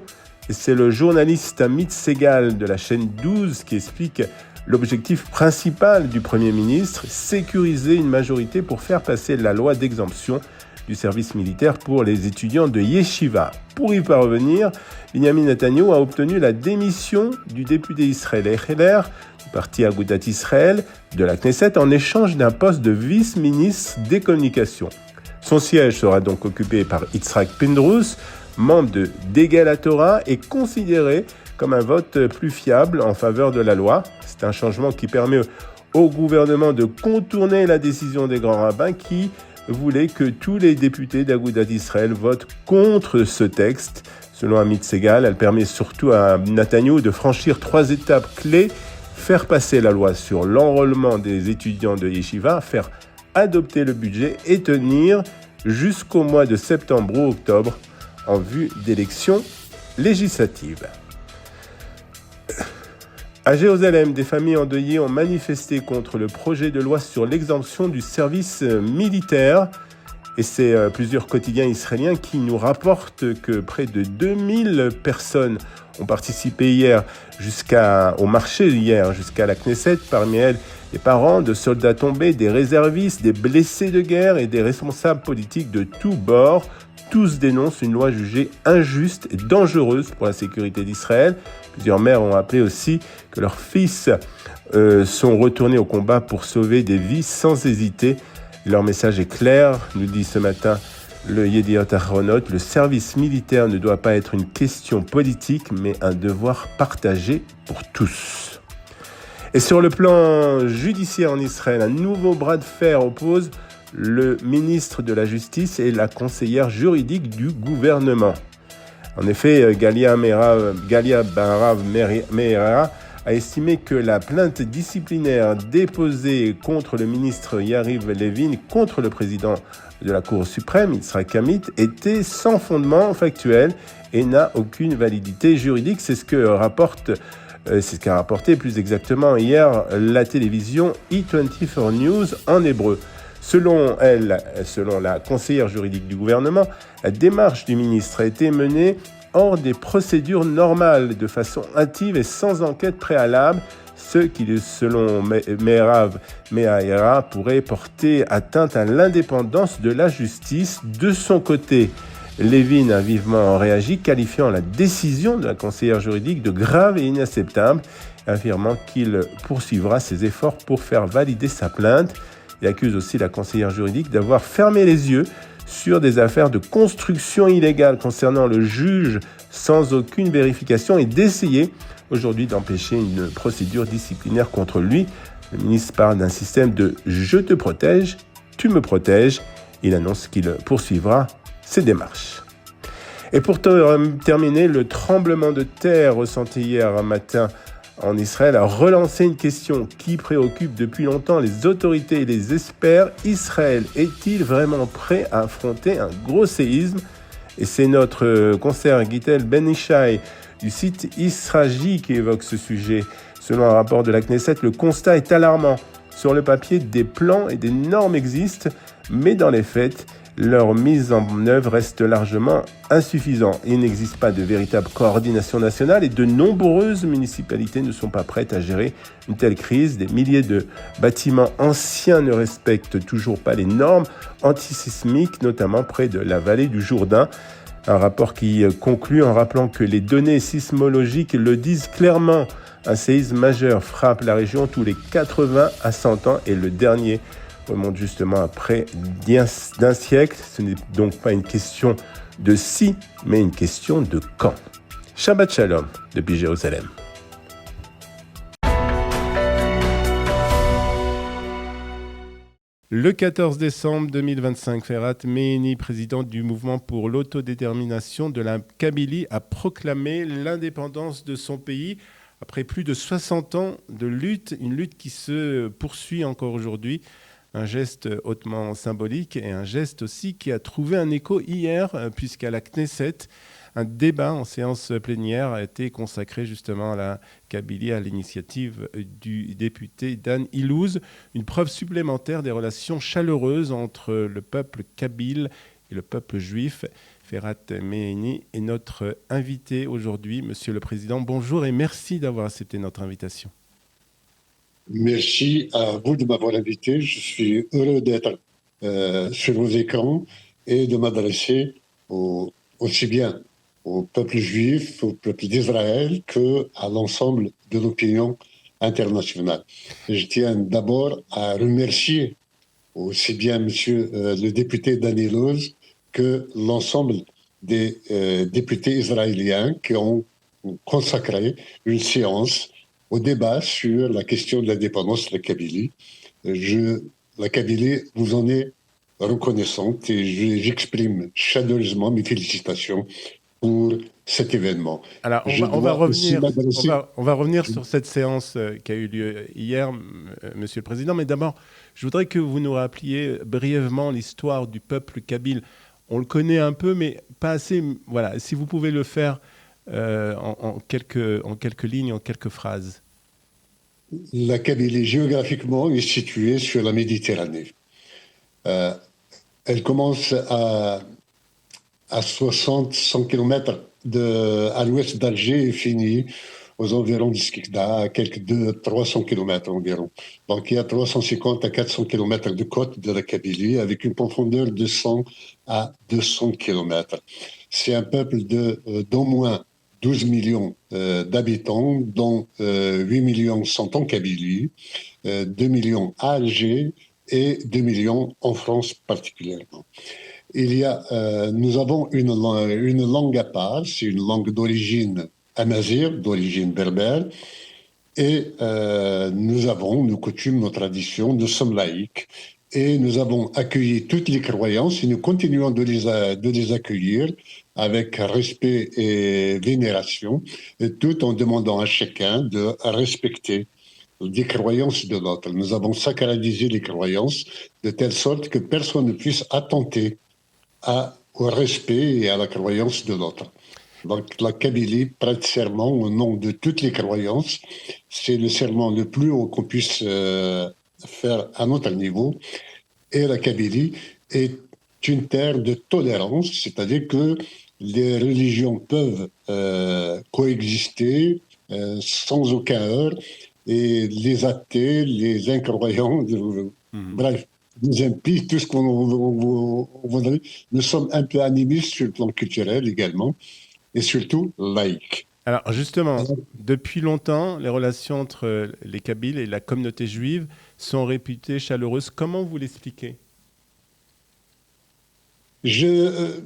Et c'est le journaliste Amit Segal de la chaîne 12 qui explique l'objectif principal du Premier ministre, sécuriser une majorité pour faire passer la loi d'exemption du service militaire pour les étudiants de Yeshiva. Pour y parvenir, Binyamin Netanyahou a obtenu la démission du député israélien Heller, du parti Agudat Israël, de la Knesset, en échange d'un poste de vice-ministre des communications. Son siège sera donc occupé par Yitzhak Pindrus, membre de Degel HaTorah, et considéré comme un vote plus fiable en faveur de la loi. C'est un changement qui permet au gouvernement de contourner la décision des grands rabbins qui voulaient que tous les députés d'Agudat Israël votent contre ce texte. Selon Amit Segal, elle permet surtout à Netanyahou de franchir 3 étapes clés: faire passer la loi sur l'enrôlement des étudiants de Yeshiva, faire adopter le budget et tenir jusqu'au mois de septembre ou octobre en vue d'élections législatives. À Jérusalem, des familles endeuillées ont manifesté contre le projet de loi sur l'exemption du service militaire. Et c'est plusieurs quotidiens israéliens qui nous rapportent que près de 2000 personnes ont participé au marché jusqu'à la Knesset. Parmi elles, des parents de soldats tombés, des réservistes, des blessés de guerre et des responsables politiques de tous bords. Tous dénoncent une loi jugée injuste et dangereuse pour la sécurité d'Israël. Plusieurs mères ont appelé aussi que leurs fils sont retournés au combat pour sauver des vies sans hésiter. Leur message est clair, nous dit ce matin le Yediot Ahronot. Le service militaire ne doit pas être une question politique, mais un devoir partagé pour tous. Et sur le plan judiciaire en Israël, un nouveau bras de fer oppose le ministre de la Justice et la conseillère juridique du gouvernement. En effet, Galia Baharav Meira a estimé que la plainte disciplinaire déposée contre le ministre Yariv Levin contre le président de la Cour suprême, Yitzhak Amit, était sans fondement factuel et n'a aucune validité juridique. C'est ce qu'a rapporté plus exactement hier la télévision E24 News en hébreu. Selon la conseillère juridique du gouvernement, la démarche du ministre a été menée hors des procédures normales, de façon hâtive et sans enquête préalable, ce qui, selon Meirav Meahera, pourrait porter atteinte à l'indépendance de la justice. De son côté, Levin a vivement réagi, qualifiant la décision de la conseillère juridique de grave et inacceptable, affirmant qu'il poursuivra ses efforts pour faire valider sa plainte. Il accuse aussi la conseillère juridique d'avoir fermé les yeux sur des affaires de construction illégale concernant le juge sans aucune vérification et d'essayer aujourd'hui d'empêcher une procédure disciplinaire contre lui. Le ministre parle d'un système de « je te protège, tu me protèges ». Il annonce qu'il poursuivra ses démarches. Et pour terminer, le tremblement de terre ressenti hier matin en Israël a relancé une question qui préoccupe depuis longtemps les autorités et les experts. Israël est-il vraiment prêt à affronter un gros séisme ? Et c'est notre confrère Gitel Ben Ishai du site Israji qui évoque ce sujet. Selon un rapport de la Knesset, le constat est alarmant. Sur le papier, des plans et des normes existent, mais dans les faits, leur mise en œuvre reste largement insuffisante. Il n'existe pas de véritable coordination nationale et de nombreuses municipalités ne sont pas prêtes à gérer une telle crise. Des milliers de bâtiments anciens ne respectent toujours pas les normes antisismiques, notamment près de la vallée du Jourdain. Un rapport qui conclut en rappelant que les données sismologiques le disent clairement. Un séisme majeur frappe la région tous les 80 à 100 ans et le dernier remonte justement après d'un siècle. Ce n'est donc pas une question de si, mais une question de quand. Shabbat Shalom depuis Jérusalem. Le 14 décembre 2025, Ferhat Mehini, président du mouvement pour l'autodétermination de la Kabylie, a proclamé l'indépendance de son pays après plus de 60 ans de lutte, une lutte qui se poursuit encore aujourd'hui. Un geste hautement symbolique et un geste aussi qui a trouvé un écho hier, puisqu'à la Knesset, un débat en séance plénière a été consacré justement à la Kabylie, à l'initiative du député Dan Ilouz, une preuve supplémentaire des relations chaleureuses entre le peuple kabyle et le peuple juif. Ferhat Mehini est notre invité aujourd'hui. Monsieur le Président, bonjour et merci d'avoir accepté notre invitation. Merci à vous de m'avoir invité. Je suis heureux d'être sur vos écrans et de m'adresser aussi bien au peuple juif, au peuple d'Israël, qu'à l'ensemble de l'opinion internationale. Je tiens d'abord à remercier aussi bien monsieur le député Dan Ilouz que l'ensemble des députés israéliens qui ont consacré une séance au débat sur la question de l'indépendance de la Kabylie. La Kabylie vous en est reconnaissante et j'exprime chaleureusement mes félicitations pour cet événement. Alors, on va revenir sur cette séance qui a eu lieu hier, Monsieur le Président, mais d'abord, je voudrais que vous nous rappeliez brièvement l'histoire du peuple kabyle. On le connaît un peu, mais pas assez. Voilà, si vous pouvez le faire en quelques lignes, en quelques phrases. La Kabylie, géographiquement, est située sur la Méditerranée. Elle commence à 100 km à l'ouest d'Alger et finit aux environs de Skikda, à quelques 300 km environ. Donc il y a 350 à 400 km de côte de la Kabylie avec une profondeur de 100 à 200 km. C'est un peuple d'au moins 12 millions d'habitants, dont 8 millions sont en Kabylie, 2 millions à Alger et 2 millions en France particulièrement. Nous avons une langue à part, c'est une langue d'origine amazigh, d'origine berbère, et nous avons nos coutumes, nos traditions, nous sommes laïcs, et nous avons accueilli toutes les croyances et nous continuons de les accueillir avec respect et vénération, tout en demandant à chacun de respecter des croyances de l'autre. Nous avons sacralisé les croyances de telle sorte que personne ne puisse attenter au respect et à la croyance de l'autre. Donc la Kabylie prête serment au nom de toutes les croyances. C'est le serment le plus haut qu'on puisse faire à notre niveau. Et la Kabylie est une terre de tolérance, c'est-à-dire que les religions peuvent coexister sans aucun heurt, et les athées, les incroyants, bref, les impies, tout ce qu'on voudrait. Nous sommes un peu animistes sur le plan culturel également, et surtout laïques. Alors justement, depuis longtemps, les relations entre les Kabyles et la communauté juive sont réputées chaleureuses. Comment vous l'expliquez ? Je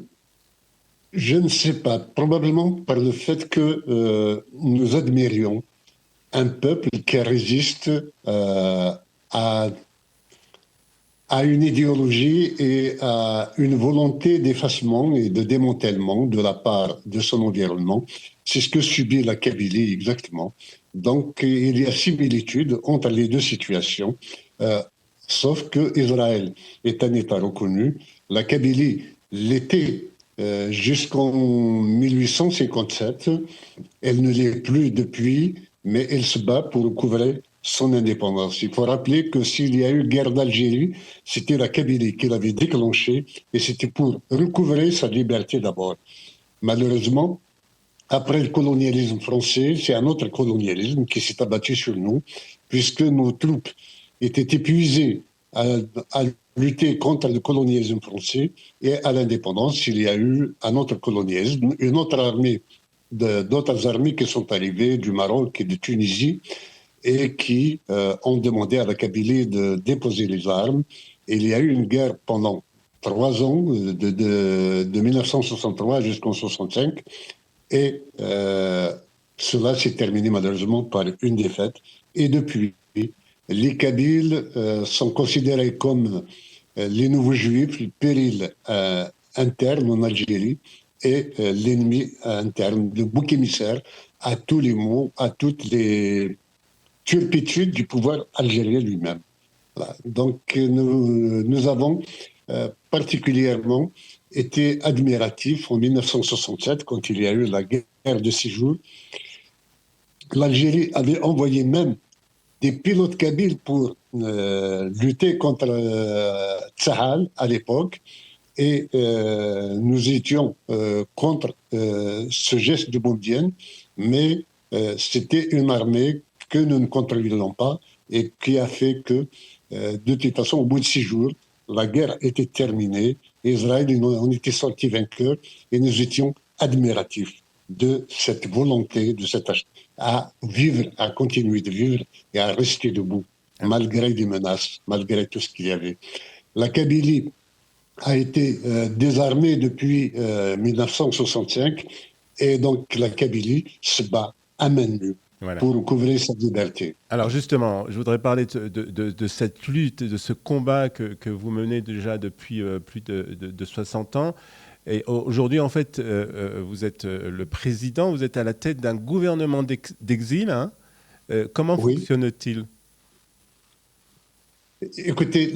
ne sais pas, probablement par le fait que nous admirions un peuple qui résiste à une idéologie et à une volonté d'effacement et de démantèlement de la part de son environnement. C'est ce que subit la Kabylie exactement. Donc il y a similitude entre les deux situations, sauf que Israël est un État reconnu. La Kabylie l'était jusqu'en 1857. Elle ne l'est plus depuis, mais elle se bat pour recouvrer son indépendance. Il faut rappeler que s'il y a eu guerre d'Algérie, c'était la Kabylie qui l'avait déclenchée, et c'était pour recouvrer sa liberté d'abord. Malheureusement, après le colonialisme français, c'est un autre colonialisme qui s'est abattu sur nous, puisque nos troupes étaient épuisées à lutter contre le colonialisme français, et à l'indépendance, il y a eu un autre colonialisme, une autre armée, d'autres armées qui sont arrivées du Maroc et de Tunisie, et qui ont demandé à la Kabylie de déposer les armes. Et il y a eu une guerre pendant 3 ans, de 1963 jusqu'en 1965, et cela s'est terminé malheureusement par une défaite. Et depuis, les Kabyles sont considérés comme les nouveaux Juifs, le péril interne en Algérie, et l'ennemi interne, le bouc émissaire à tous les maux, à toutes les turpitude du pouvoir algérien lui-même. Voilà. Donc nous avons particulièrement été admiratifs en 1967, quand il y a eu la guerre de 6 jours. L'Algérie avait envoyé même des pilotes kabyles pour lutter contre Tsahal à l'époque, et nous étions contre ce geste de Boumedienne, mais c'était une armée que nous ne contrôlions pas, et qui a fait que, de toute façon, au bout de 6 jours, la guerre était terminée. Israël, on était sortis vainqueurs, et nous étions admiratifs de cette volonté, à vivre, à continuer de vivre et à rester debout, malgré des menaces, malgré tout ce qu'il y avait. La Kabylie a été désarmée depuis 1965, et donc la Kabylie se bat à main nue. Voilà. Pour couvrir sa liberté. Alors justement, je voudrais parler de cette lutte, de ce combat que vous menez déjà depuis plus de 60 ans. Et aujourd'hui, en fait, vous êtes le président, vous êtes à la tête d'un gouvernement d'exil. Hein. Comment fonctionne-t-il ? Écoutez,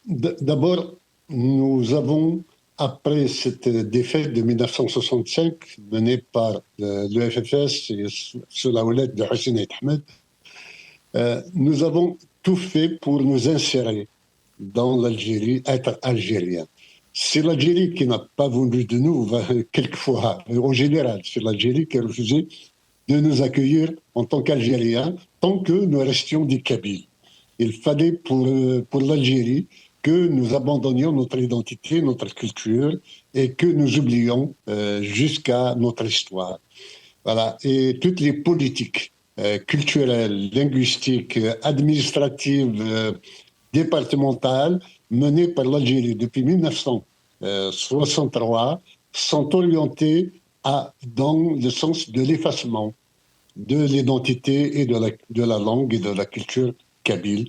d'abord, nous avons, après cette défaite de 1965 menée par le FFS et sous la houlette de Hussein Ahmed, nous avons tout fait pour nous insérer dans l'Algérie, être algérien. C'est l'Algérie qui n'a pas voulu de nous, quelquefois, en général, c'est l'Algérie qui a refusé de nous accueillir en tant qu'Algériens, tant que nous restions des Kabyles. Il fallait pour l'Algérie que nous abandonnions notre identité, notre culture, et que nous oublions jusqu'à notre histoire. Voilà. Et toutes les politiques culturelles, linguistiques, administratives, départementales menées par l'Algérie depuis 1963 sont orientées dans le sens de l'effacement de l'identité et de la langue et de la culture kabyle.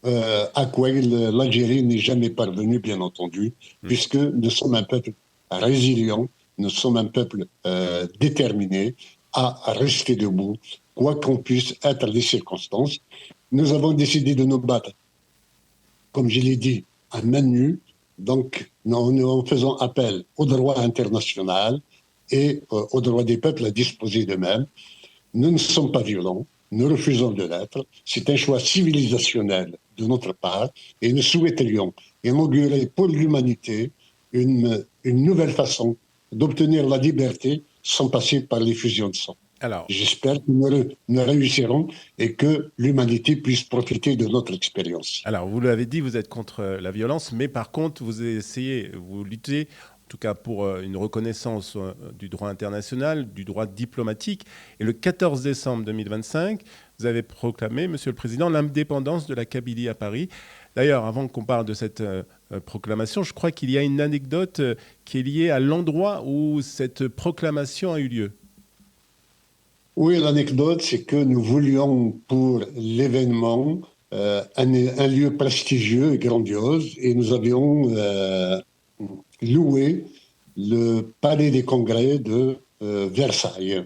À quoi l'Algérie n'est jamais parvenue, bien entendu, puisque nous sommes un peuple résilient, nous sommes un peuple déterminé, à rester debout, quoi qu'en puissent être les circonstances. Nous avons décidé de nous battre, comme je l'ai dit, à main nue, donc en faisant appel au droit international et au droit des peuples à disposer d'eux-mêmes. Nous ne sommes pas violents, nous refusons de l'être. C'est un choix civilisationnel de notre part et nous souhaiterions inaugurer pour l'humanité une nouvelle façon d'obtenir la liberté sans passer par les fusions de sang. Alors, j'espère que nous réussirons et que l'humanité puisse profiter de notre expérience. Alors, vous l'avez dit, vous êtes contre la violence, mais par contre, vous luttez, en tout cas pour une reconnaissance du droit international, du droit diplomatique. Et le 14 décembre 2025, vous avez proclamé, Monsieur le Président, l'indépendance de la Kabylie à Paris. D'ailleurs, avant qu'on parle de cette proclamation, je crois qu'il y a une anecdote qui est liée à l'endroit où cette proclamation a eu lieu. Oui, l'anecdote, c'est que nous voulions pour l'événement un lieu prestigieux et grandiose et nous avions loué le palais des congrès de Versailles.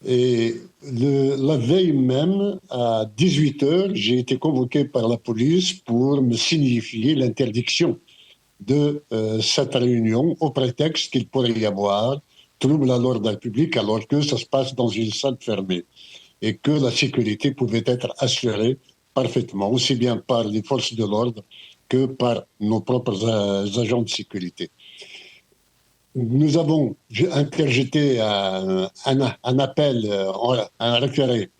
Et la veille même, à 18h, j'ai été convoqué par la police pour me signifier l'interdiction de cette réunion au prétexte qu'il pourrait y avoir trouble à l'ordre public alors que ça se passe dans une salle fermée et que la sécurité pouvait être assurée parfaitement, aussi bien par les forces de l'ordre que par nos propres agents de sécurité. Nous avons interjeté un appel, un référé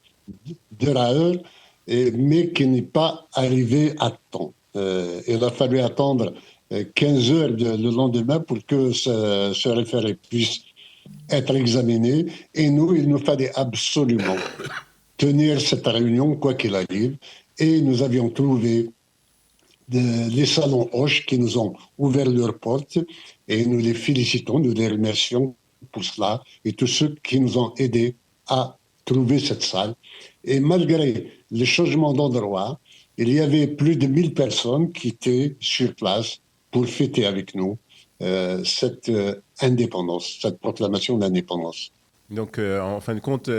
de Raoul, mais qui n'est pas arrivé à temps. Il a fallu attendre 15 heures le lendemain pour que ce référé puisse être examiné. Et nous, il nous fallait absolument tenir cette réunion, quoi qu'il arrive. Et nous avions trouvé les salons Hoche qui nous ont ouvert leurs portes et nous les félicitons, nous les remercions pour cela et tous ceux qui nous ont aidés à trouver cette salle. Et malgré le changement d'endroit, il y avait plus de 1000 personnes qui étaient sur place pour fêter avec nous cette indépendance, cette proclamation d'indépendance. Donc, en fin de compte,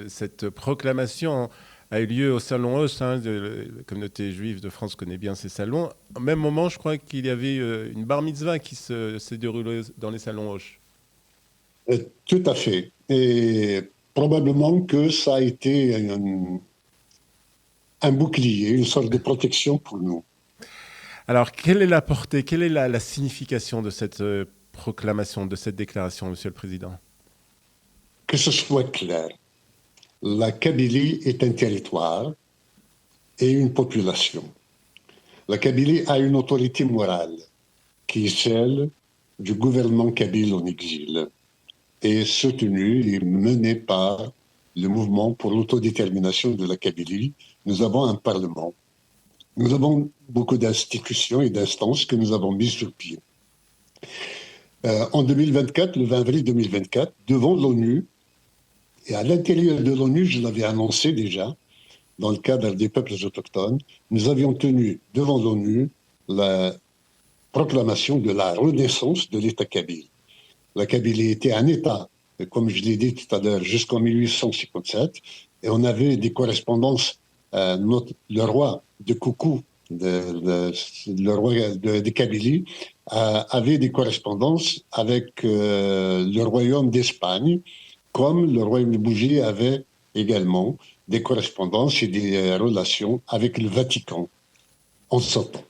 cette proclamation a eu lieu au Salon Hoche. La communauté juive de France connaît bien ces salons. Au même moment, je crois qu'il y avait une bar mitzvah qui s'est déroulée dans les Salons Hoche. Tout à fait. Et probablement que ça a été un bouclier, une sorte de protection pour nous. Alors, quelle est la portée, quelle est la signification de cette proclamation, de cette déclaration, Monsieur le Président ? Que ce soit clair, la Kabylie est un territoire et une population. La Kabylie a une autorité morale qui est celle du gouvernement kabyle en exil et soutenue et menée par le mouvement pour l'autodétermination de la Kabylie. Nous avons un parlement. Nous avons beaucoup d'institutions et d'instances que nous avons mises sur pied. En 2024, le 20 avril 2024, devant l'ONU, et à l'intérieur de l'ONU, je l'avais annoncé déjà, dans le cadre des peuples autochtones, nous avions tenu devant l'ONU la proclamation de la renaissance de l'État kabyle. La Kabylie était un État, comme je l'ai dit tout à l'heure, jusqu'en 1857, et on avait des correspondances. Le roi de Koukou, le roi de Kabylie, avait des correspondances avec le royaume d'Espagne, comme le royaume de Bougie avait également des correspondances et des relations avec le Vatican en son temps.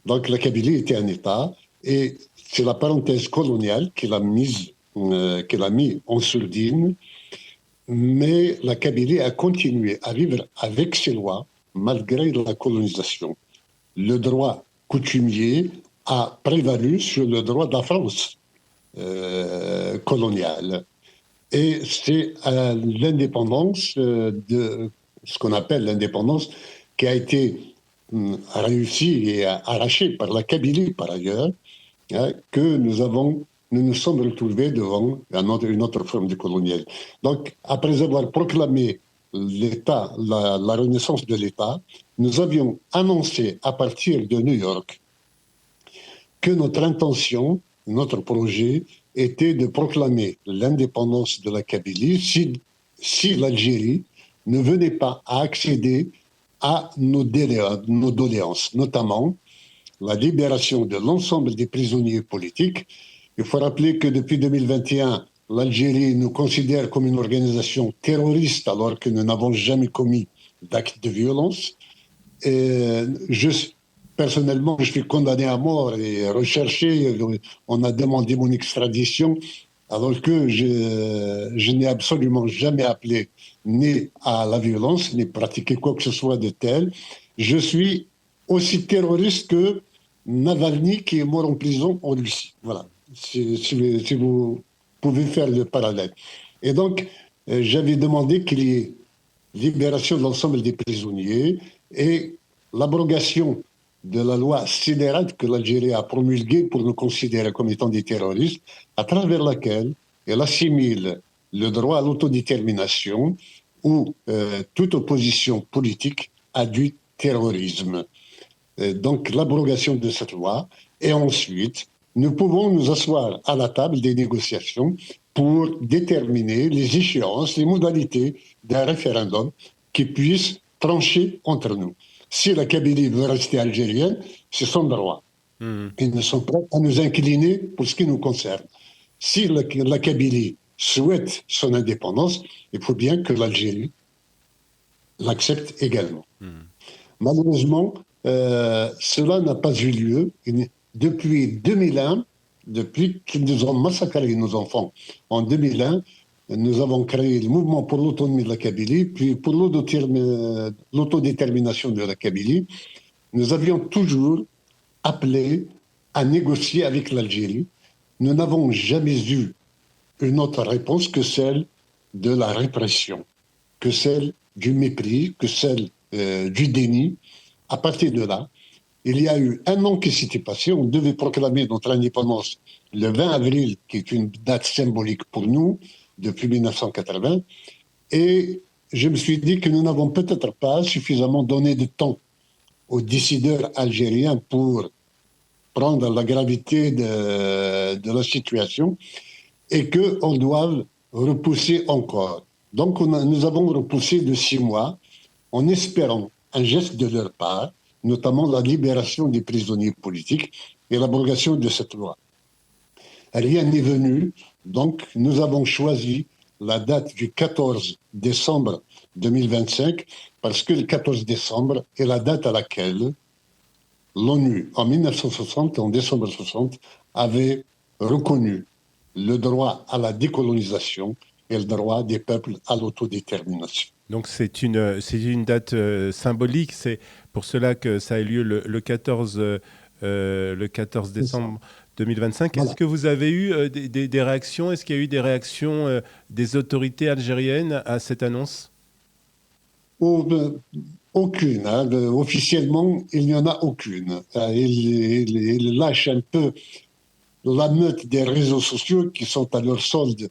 Donc la Kabylie était un État et c'est la parenthèse coloniale qui l'a mis en sourdine, mais la Kabylie a continué à vivre avec ses lois malgré la colonisation. Le droit coutumier a prévalu sur le droit de la France coloniale. Et c'est l'indépendance, de ce qu'on appelle l'indépendance, qui a été réussie et arrachée par la Kabylie par ailleurs, que nous nous sommes retrouvés devant une autre forme de colonialisme. Donc, après avoir proclamé l'État, la renaissance de l'État, nous avions annoncé à partir de New York que notre intention, notre projet était de proclamer l'indépendance de la Kabylie si l'Algérie ne venait pas à accéder à nos doléances, notamment la libération de l'ensemble des prisonniers politiques. Il faut rappeler que depuis 2021, l'Algérie nous considère comme une organisation terroriste alors que nous n'avons jamais commis d'actes de violence. Et personnellement, je suis condamné à mort et recherché. On a demandé mon extradition alors que je n'ai absolument jamais appelé ni à la violence, ni pratiqué quoi que ce soit de tel. Je suis aussi terroriste que Navalny qui est mort en prison en Russie. Voilà, si vous pouvez faire le parallèle. Et donc, j'avais demandé qu'il y ait libération de l'ensemble des prisonniers et l'abrogation de la loi scélérate que l'Algérie a promulguée pour nous considérer comme étant des terroristes, à travers laquelle elle assimile le droit à l'autodétermination ou toute opposition politique à du terrorisme. Donc l'abrogation de cette loi, et ensuite nous pouvons nous asseoir à la table des négociations pour déterminer les échéances, les modalités d'un référendum qui puisse trancher entre nous. Si la Kabylie veut rester algérienne, c'est son droit. Ils ne sont pas à nous incliner pour ce qui nous concerne. Si la Kabylie souhaite son indépendance, il faut bien que l'Algérie l'accepte également. Malheureusement, cela n'a pas eu lieu. Depuis 2001, depuis qu'ils nous ont massacré nos enfants, en 2001, nous avons créé le mouvement pour l'autonomie de la Kabylie, puis pour l'autodétermination de la Kabylie. Nous avions toujours appelé à négocier avec l'Algérie. Nous n'avons jamais eu une autre réponse que celle de la répression, que celle du mépris, que celle du déni. À partir de là, il y a eu un an qui s'était passé. On devait proclamer notre indépendance le 20 avril, qui est une date symbolique pour nous, depuis 1980. Et je me suis dit que nous n'avons peut-être pas suffisamment donné de temps aux décideurs algériens pour prendre la gravité de la situation et qu'on doit repousser encore. Donc nous avons repoussé de 6 mois en espérant un geste de leur part, notamment la libération des prisonniers politiques et l'abrogation de cette loi. Rien n'est venu, donc nous avons choisi la date du 14 décembre 2025 parce que le 14 décembre est la date à laquelle l'ONU, en 1960, en décembre 60, avait reconnu le droit à la décolonisation et le droit des peuples à l'autodétermination. Donc c'est une date symbolique, c'est pour cela que ça a eu lieu le 14 décembre 2025. Voilà. Est-ce que vous avez eu des réactions? Est-ce qu'il y a eu des réactions des autorités algériennes à cette annonce? Aucune. Officiellement, il n'y en a aucune. Ils lâchent un peu la meute des réseaux sociaux qui sont à leur solde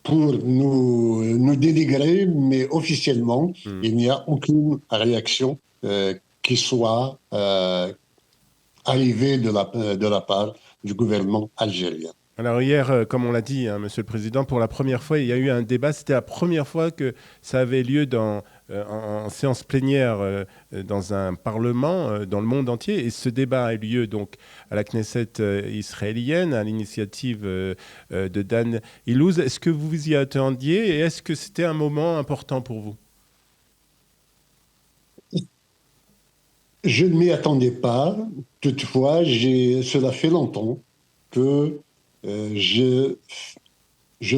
pour nous dénigrer, mais officiellement, il n'y a aucune réaction qui soit arrivée de la part du gouvernement algérien. Alors hier, comme on l'a dit, hein, Monsieur le Président, pour la première fois, il y a eu un débat. C'était la première fois que ça avait lieu en séance plénière dans un parlement dans le monde entier. Et ce débat a eu lieu donc à la Knesset israélienne, à l'initiative de Dan Ilouz. Est-ce que vous vous y attendiez et est-ce que c'était un moment important pour vous? Je ne m'y attendais pas. Toutefois, cela fait longtemps que je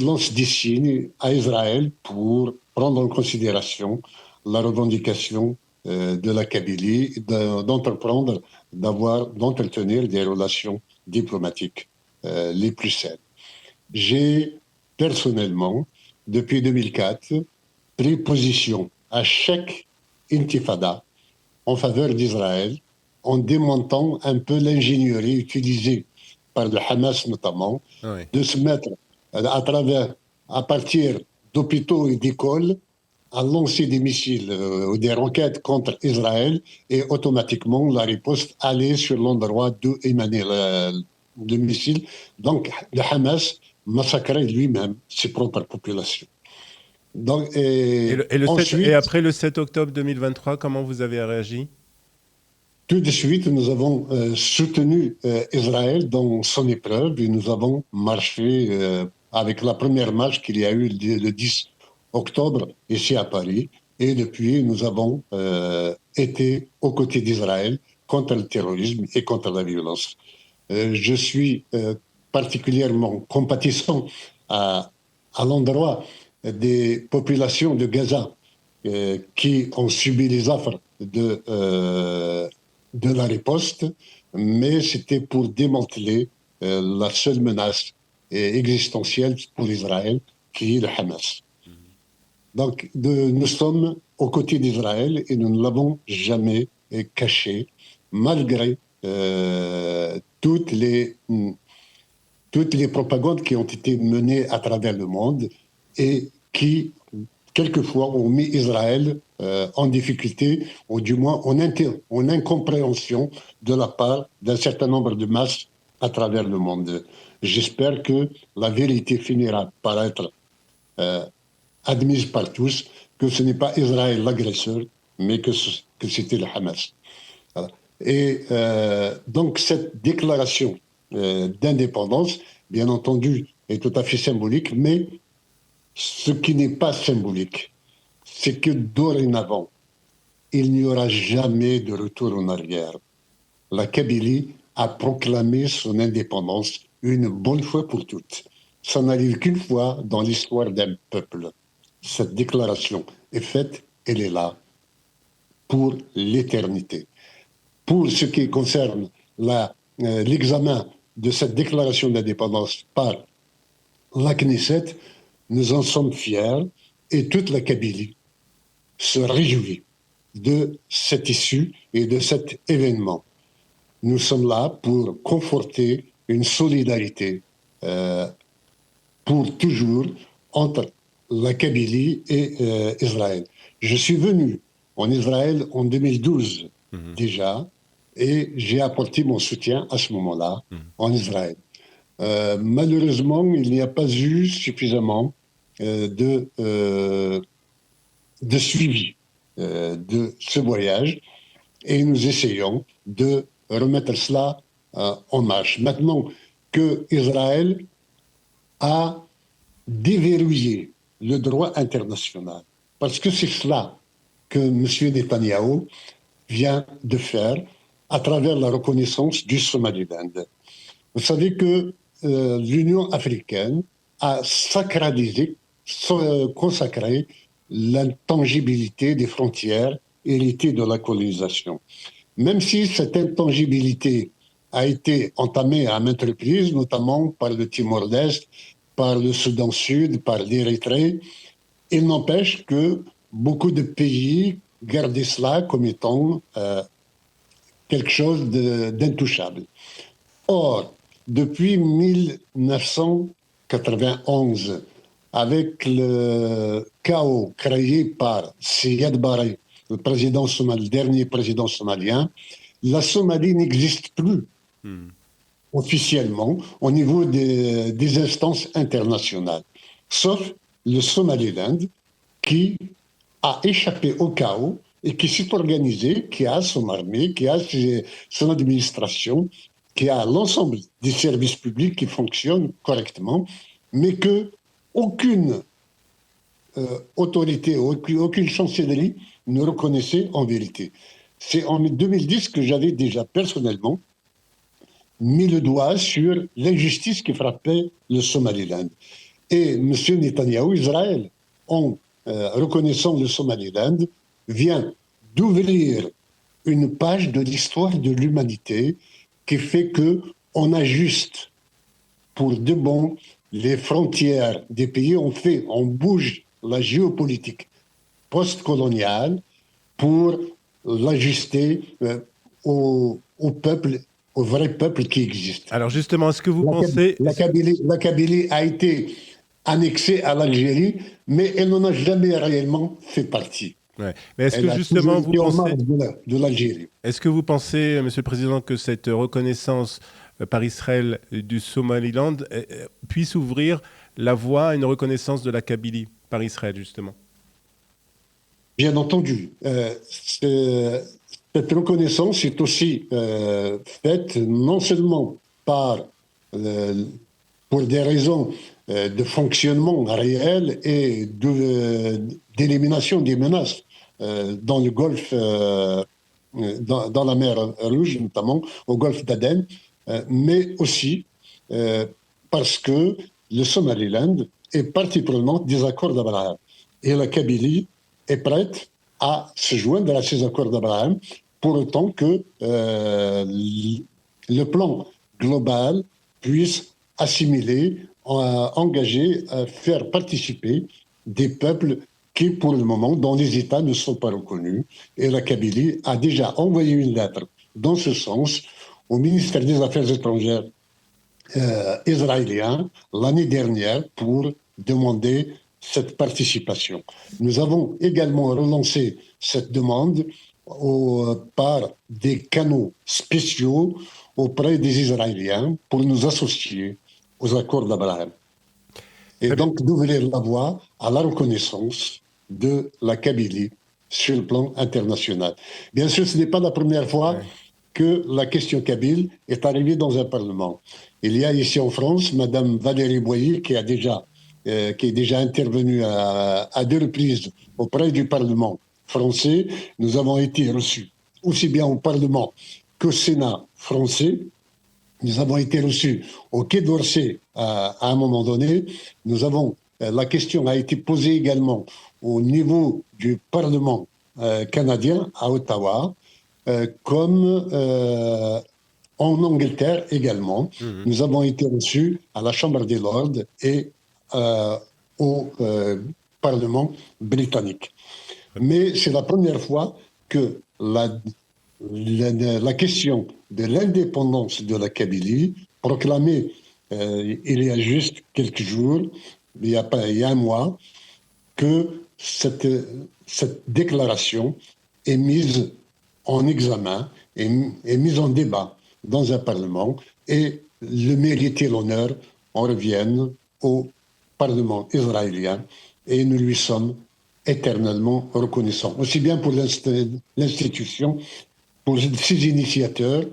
lance des signes à Israël pour prendre en considération la revendication de la Kabylie, d'entretenir des relations diplomatiques les plus saines. J'ai personnellement, depuis 2004, pris position à chaque intifada en faveur d'Israël, en démontant un peu l'ingénierie utilisée par le Hamas notamment, de se mettre à partir d'hôpitaux et d'écoles, à lancer des missiles ou des roquettes contre Israël et automatiquement la riposte allait sur l'endroit d'où émanait de missiles. Donc, le Hamas massacrait lui-même ses propres populations. Donc, et après le 7 octobre 2023, comment vous avez réagi ? Tout de suite, nous avons soutenu Israël dans son épreuve et nous avons marché avec la première marche qu'il y a eu le 10 octobre ici à Paris. Et depuis, nous avons été aux côtés d'Israël contre le terrorisme et contre la violence. Je suis particulièrement compatissant à l'endroit des populations de Gaza qui ont subi les affres de la riposte, mais c'était pour démanteler la seule menace existentielle pour Israël, qui est le Hamas. Donc, nous sommes aux côtés d'Israël et nous ne l'avons jamais caché, malgré toutes les propagandes qui ont été menées à travers le monde et qui, quelquefois, ont mis Israël en difficulté, ou du moins en incompréhension de la part d'un certain nombre de masses à travers le monde. J'espère que la vérité finira par être admise par tous, que ce n'est pas Israël l'agresseur, mais que c'était le Hamas. Voilà. Et donc cette déclaration d'indépendance, bien entendu, est tout à fait symbolique, mais ce qui n'est pas symbolique, c'est que dorénavant, il n'y aura jamais de retour en arrière. La Kabylie a proclamé son indépendance une bonne fois pour toutes. Ça n'arrive qu'une fois dans l'histoire d'un peuple. Cette déclaration est faite, elle est là pour l'éternité. Pour ce qui concerne l'examen de cette déclaration d'indépendance par la Knesset, nous en sommes fiers et toute la Kabylie se réjouit de cette issue et de cet événement. Nous sommes là pour conforter une solidarité pour toujours entre la Kabylie et Israël. Je suis venu en Israël en 2012 déjà et j'ai apporté mon soutien à ce moment-là en Israël. Malheureusement, il n'y a pas eu suffisamment de suivi de ce voyage et nous essayons de remettre cela en marche. Maintenant que Israël a déverrouillé le droit international, parce que c'est cela que M. Netanyahou vient de faire à travers la reconnaissance du Somaliland. Vous savez que l'Union africaine a consacré l'intangibilité des frontières héritées de la colonisation. Même si cette intangibilité a été entamée à maintes reprises, notamment par le Timor-Leste, par le Soudan Sud, par l'Érythrée, il n'empêche que beaucoup de pays gardaient cela comme étant quelque chose d'intouchable. Or, depuis 1991, avec le chaos créé par Siad Barre, le dernier président somalien, la Somalie n'existe plus officiellement au niveau des instances internationales, sauf le Somaliland qui a échappé au chaos et qui s'est organisé, qui a son armée, qui a son administration, qui a l'ensemble des services publics qui fonctionnent correctement, mais que aucune autorité, aucune chancellerie ne reconnaissait en vérité. C'est en 2010 que j'avais déjà personnellement mis le doigt sur l'injustice qui frappait le Somaliland. Et M. Netanyahou, Israël, en reconnaissant le Somaliland, vient d'ouvrir une page de l'histoire de l'humanité qui fait qu'on ajuste pour de bon les frontières des pays. On bouge la géopolitique post-coloniale pour l'ajuster au peuple, au vrai peuple qui existe. Alors justement, est-ce que vous pensez... La Kabylie a été annexée à l'Algérie, mais elle n'en a jamais réellement fait partie. Ouais. Mais est-ce que justement vous pensez... de l'Algérie. Est-ce que vous pensez, Monsieur le Président, que cette reconnaissance par Israël du Somaliland puisse ouvrir la voie à une reconnaissance de la Kabylie par Israël, justement? Bien entendu. Cette reconnaissance est aussi faite non seulement pour des raisons de fonctionnement réel et d'élimination des menaces dans le Golfe, dans la mer Rouge, notamment au Golfe d'Aden, mais aussi parce que le Somaliland est partie prenante des accords d'Abraham. Et la Kabylie est prête à se joindre à ces accords d'Abraham, pour autant que le plan global puisse assimiler, engager, faire participer des peuples qui, pour le moment, dont les États ne sont pas reconnus. Et la Kabylie a déjà envoyé une lettre dans ce sens au ministère des Affaires étrangères israélien l'année dernière pour demander cette participation. Nous avons également relancé cette demande par des canaux spéciaux auprès des Israéliens pour nous associer aux accords d'Abraham. Et donc d'ouvrir la voie à la reconnaissance de la Kabylie sur le plan international. Bien sûr, ce n'est pas la première fois que la question kabyle est arrivée dans un parlement. Il y a ici en France Madame Valérie Boyer qui est déjà intervenue à 2 reprises auprès du Parlement français. Nous avons été reçus aussi bien au Parlement qu'au Sénat français. Nous avons été reçus au Quai d'Orsay à un moment donné. La question a été posée également au niveau du Parlement canadien à Ottawa, comme en Angleterre également. Nous avons été reçus à la Chambre des Lords et au Parlement britannique. Mais c'est la première fois que la question de l'indépendance de la Kabylie, proclamée il y a juste quelques jours, il y a un mois, que cette déclaration est mise en examen, est mise en débat dans un Parlement, et le mérite et l'honneur en reviennent au Parlement israélien, et nous lui sommes éternellement reconnaissants, aussi bien pour l'institution, pour ses initiateurs,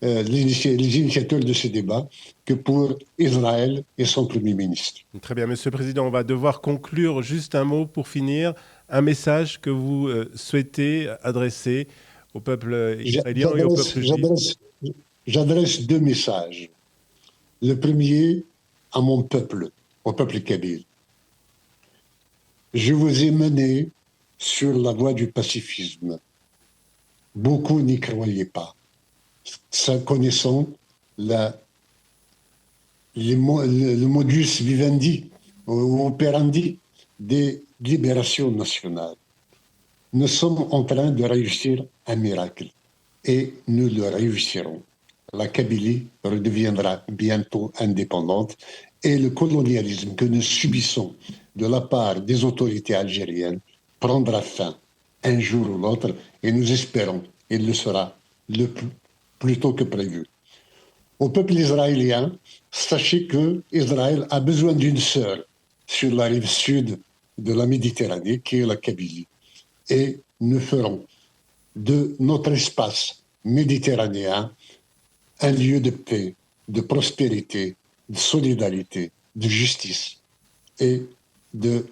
les initiateurs de ce débat, que pour Israël et son Premier ministre. Très bien, Monsieur le Président, on va devoir conclure. Juste un mot pour finir, un message que vous souhaitez adresser au peuple israélien et au peuple juif. J'adresse 2 messages. Le premier à mon peuple, au peuple kabyle. Je vous ai mené sur la voie du pacifisme. Beaucoup n'y croyaient pas. Connaissant le modus vivendi, ou operandi des libérations nationales. Nous sommes en train de réussir un miracle et nous le réussirons. La Kabylie redeviendra bientôt indépendante et le colonialisme que nous subissons de la part des autorités algériennes prendra fin un jour ou l'autre et nous espérons qu'il le sera plus tôt que prévu. Au peuple israélien, sachez que Israël a besoin d'une sœur sur la rive sud de la Méditerranée, qui est la Kabylie. Et nous ferons de notre espace méditerranéen un lieu de paix, de prospérité, de solidarité, de justice et de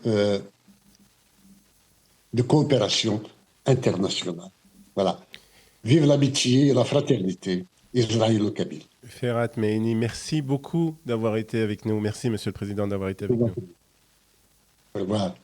coopération internationale. Voilà. Vive l'amitié et la fraternité israélo-kabyle. Ferhat Meini, merci beaucoup d'avoir été avec nous. Merci, Monsieur le Président, d'avoir été avec nous. Au revoir.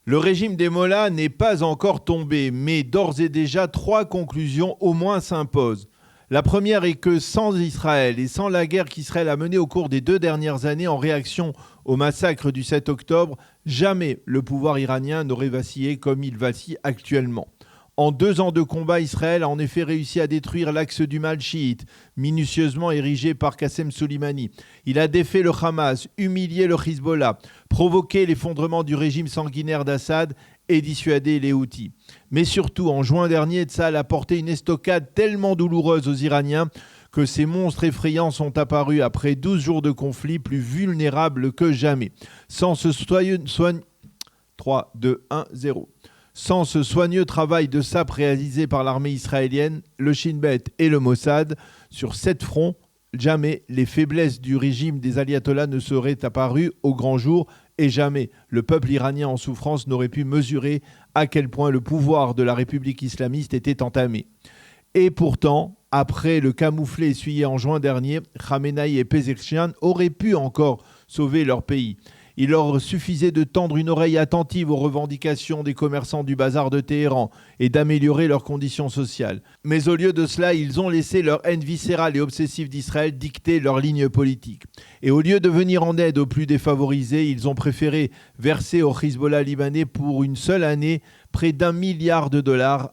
Le régime des Mollahs n'est pas encore tombé, mais d'ores et déjà 3 conclusions au moins s'imposent. La première est que sans Israël et sans la guerre qu'Israël a menée au cours des 2 dernières années en réaction au massacre du 7 octobre, jamais le pouvoir iranien n'aurait vacillé comme il vacille actuellement. En 2 ans de combat, Israël a en effet réussi à détruire l'axe du mal chiite, minutieusement érigé par Qassem Soleimani. Il a défait le Hamas, humilié le Hezbollah, provoqué l'effondrement du régime sanguinaire d'Assad et dissuader les Houthis. Mais surtout, en juin dernier, Tsahal a porté une estocade tellement douloureuse aux Iraniens que ces monstres effrayants sont apparus après 12 jours de conflit plus vulnérables que jamais. Sans ce soigneux travail de sape réalisé par l'armée israélienne, le Shin Bet et le Mossad, sur 7 fronts, jamais les faiblesses du régime des ayatollahs ne seraient apparues au grand jour et jamais le peuple iranien en souffrance n'aurait pu mesurer à quel point le pouvoir de la République islamiste était entamé. Et pourtant, après le camouflet essuyé en juin dernier, Khamenei et Pezeshkian auraient pu encore sauver leur pays. Il leur suffisait de tendre une oreille attentive aux revendications des commerçants du bazar de Téhéran et d'améliorer leurs conditions sociales. Mais au lieu de cela, ils ont laissé leur haine viscérale et obsessive d'Israël dicter leur ligne politique. Et au lieu de venir en aide aux plus défavorisés, ils ont préféré verser au Hezbollah libanais pour une seule année près d'$1 milliard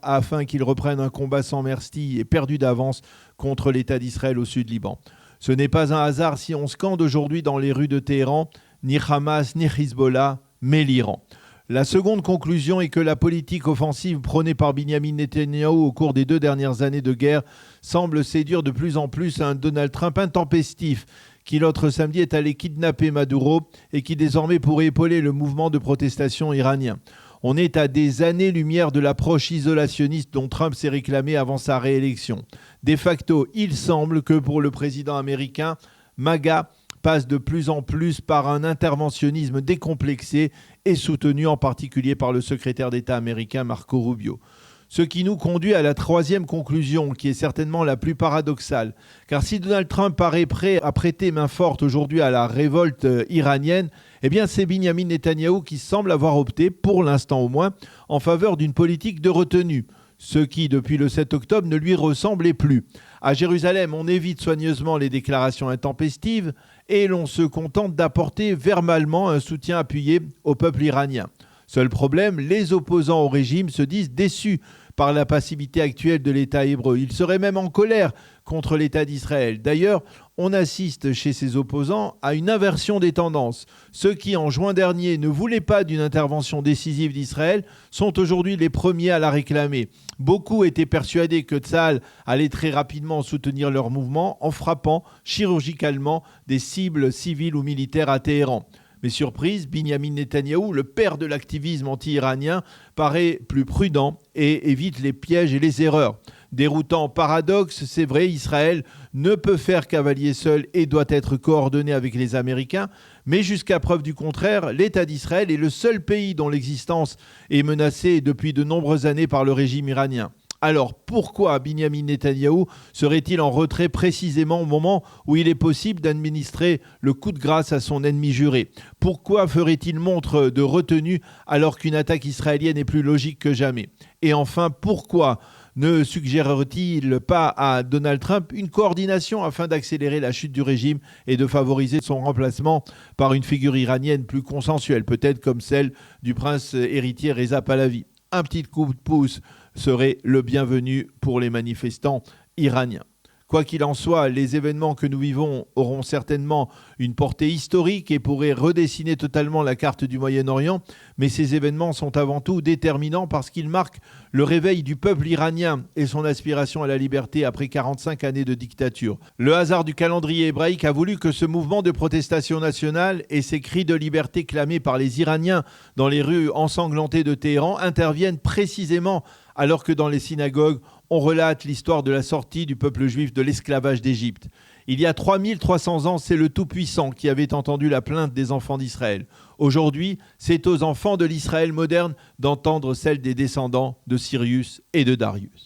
afin qu'ils reprennent un combat sans merci et perdu d'avance contre l'État d'Israël au sud Liban. Ce n'est pas un hasard si on scande aujourd'hui dans les rues de Téhéran ni Hamas, ni Hezbollah, mais l'Iran. La seconde conclusion est que la politique offensive prônée par Benyamin Netanyahou au cours des 2 dernières années de guerre semble séduire de plus en plus un Donald Trump intempestif qui l'autre samedi est allé kidnapper Maduro et qui désormais pourrait épauler le mouvement de protestation iranien. On est à des années-lumière de l'approche isolationniste dont Trump s'est réclamé avant sa réélection. De facto, il semble que pour le président américain, MAGA passe de plus en plus par un interventionnisme décomplexé et soutenu en particulier par le secrétaire d'État américain Marco Rubio. Ce qui nous conduit à la 3e conclusion, qui est certainement la plus paradoxale. Car si Donald Trump paraît prêt à prêter main forte aujourd'hui à la révolte iranienne, eh bien c'est Benyamin Netanyahou qui semble avoir opté, pour l'instant au moins, en faveur d'une politique de retenue. Ce qui, depuis le 7 octobre, ne lui ressemblait plus. À Jérusalem, on évite soigneusement les déclarations intempestives et l'on se contente d'apporter verbalement un soutien appuyé au peuple iranien. Seul problème, les opposants au régime se disent déçus par la passivité actuelle de l'État hébreu. Ils seraient même en colère contre l'État d'Israël. D'ailleurs, on assiste chez ces opposants à une inversion des tendances. Ceux qui, en juin dernier, ne voulaient pas d'une intervention décisive d'Israël sont aujourd'hui les premiers à la réclamer. Beaucoup étaient persuadés que Tsahal allait très rapidement soutenir leur mouvement en frappant chirurgicalement des cibles civiles ou militaires à Téhéran. Mais surprise, Benyamin Netanyahou, le père de l'activisme anti-iranien, paraît plus prudent et évite les pièges et les erreurs. Déroutant paradoxe, c'est vrai, Israël ne peut faire cavalier seul et doit être coordonné avec les Américains, mais jusqu'à preuve du contraire, l'État d'Israël est le seul pays dont l'existence est menacée depuis de nombreuses années par le régime iranien. Alors pourquoi Benyamin Netanyahou serait-il en retrait précisément au moment où il est possible d'administrer le coup de grâce à son ennemi juré ? Pourquoi ferait-il montre de retenue alors qu'une attaque israélienne est plus logique que jamais ? Et enfin, pourquoi ne suggérerait-il pas à Donald Trump une coordination afin d'accélérer la chute du régime et de favoriser son remplacement par une figure iranienne plus consensuelle, peut-être comme celle du prince héritier Reza Pahlavi ? Un petit coup de pouce serait le bienvenu pour les manifestants iraniens. Quoi qu'il en soit, les événements que nous vivons auront certainement une portée historique et pourraient redessiner totalement la carte du Moyen-Orient, mais ces événements sont avant tout déterminants parce qu'ils marquent le réveil du peuple iranien et son aspiration à la liberté après 45 années de dictature. Le hasard du calendrier hébraïque a voulu que ce mouvement de protestation nationale et ces cris de liberté clamés par les Iraniens dans les rues ensanglantées de Téhéran interviennent précisément alors que dans les synagogues, on relate l'histoire de la sortie du peuple juif de l'esclavage d'Égypte. Il y a 3300 ans, c'est le Tout-Puissant qui avait entendu la plainte des enfants d'Israël. Aujourd'hui, c'est aux enfants de l'Israël moderne d'entendre celle des descendants de Cyrus et de Darius.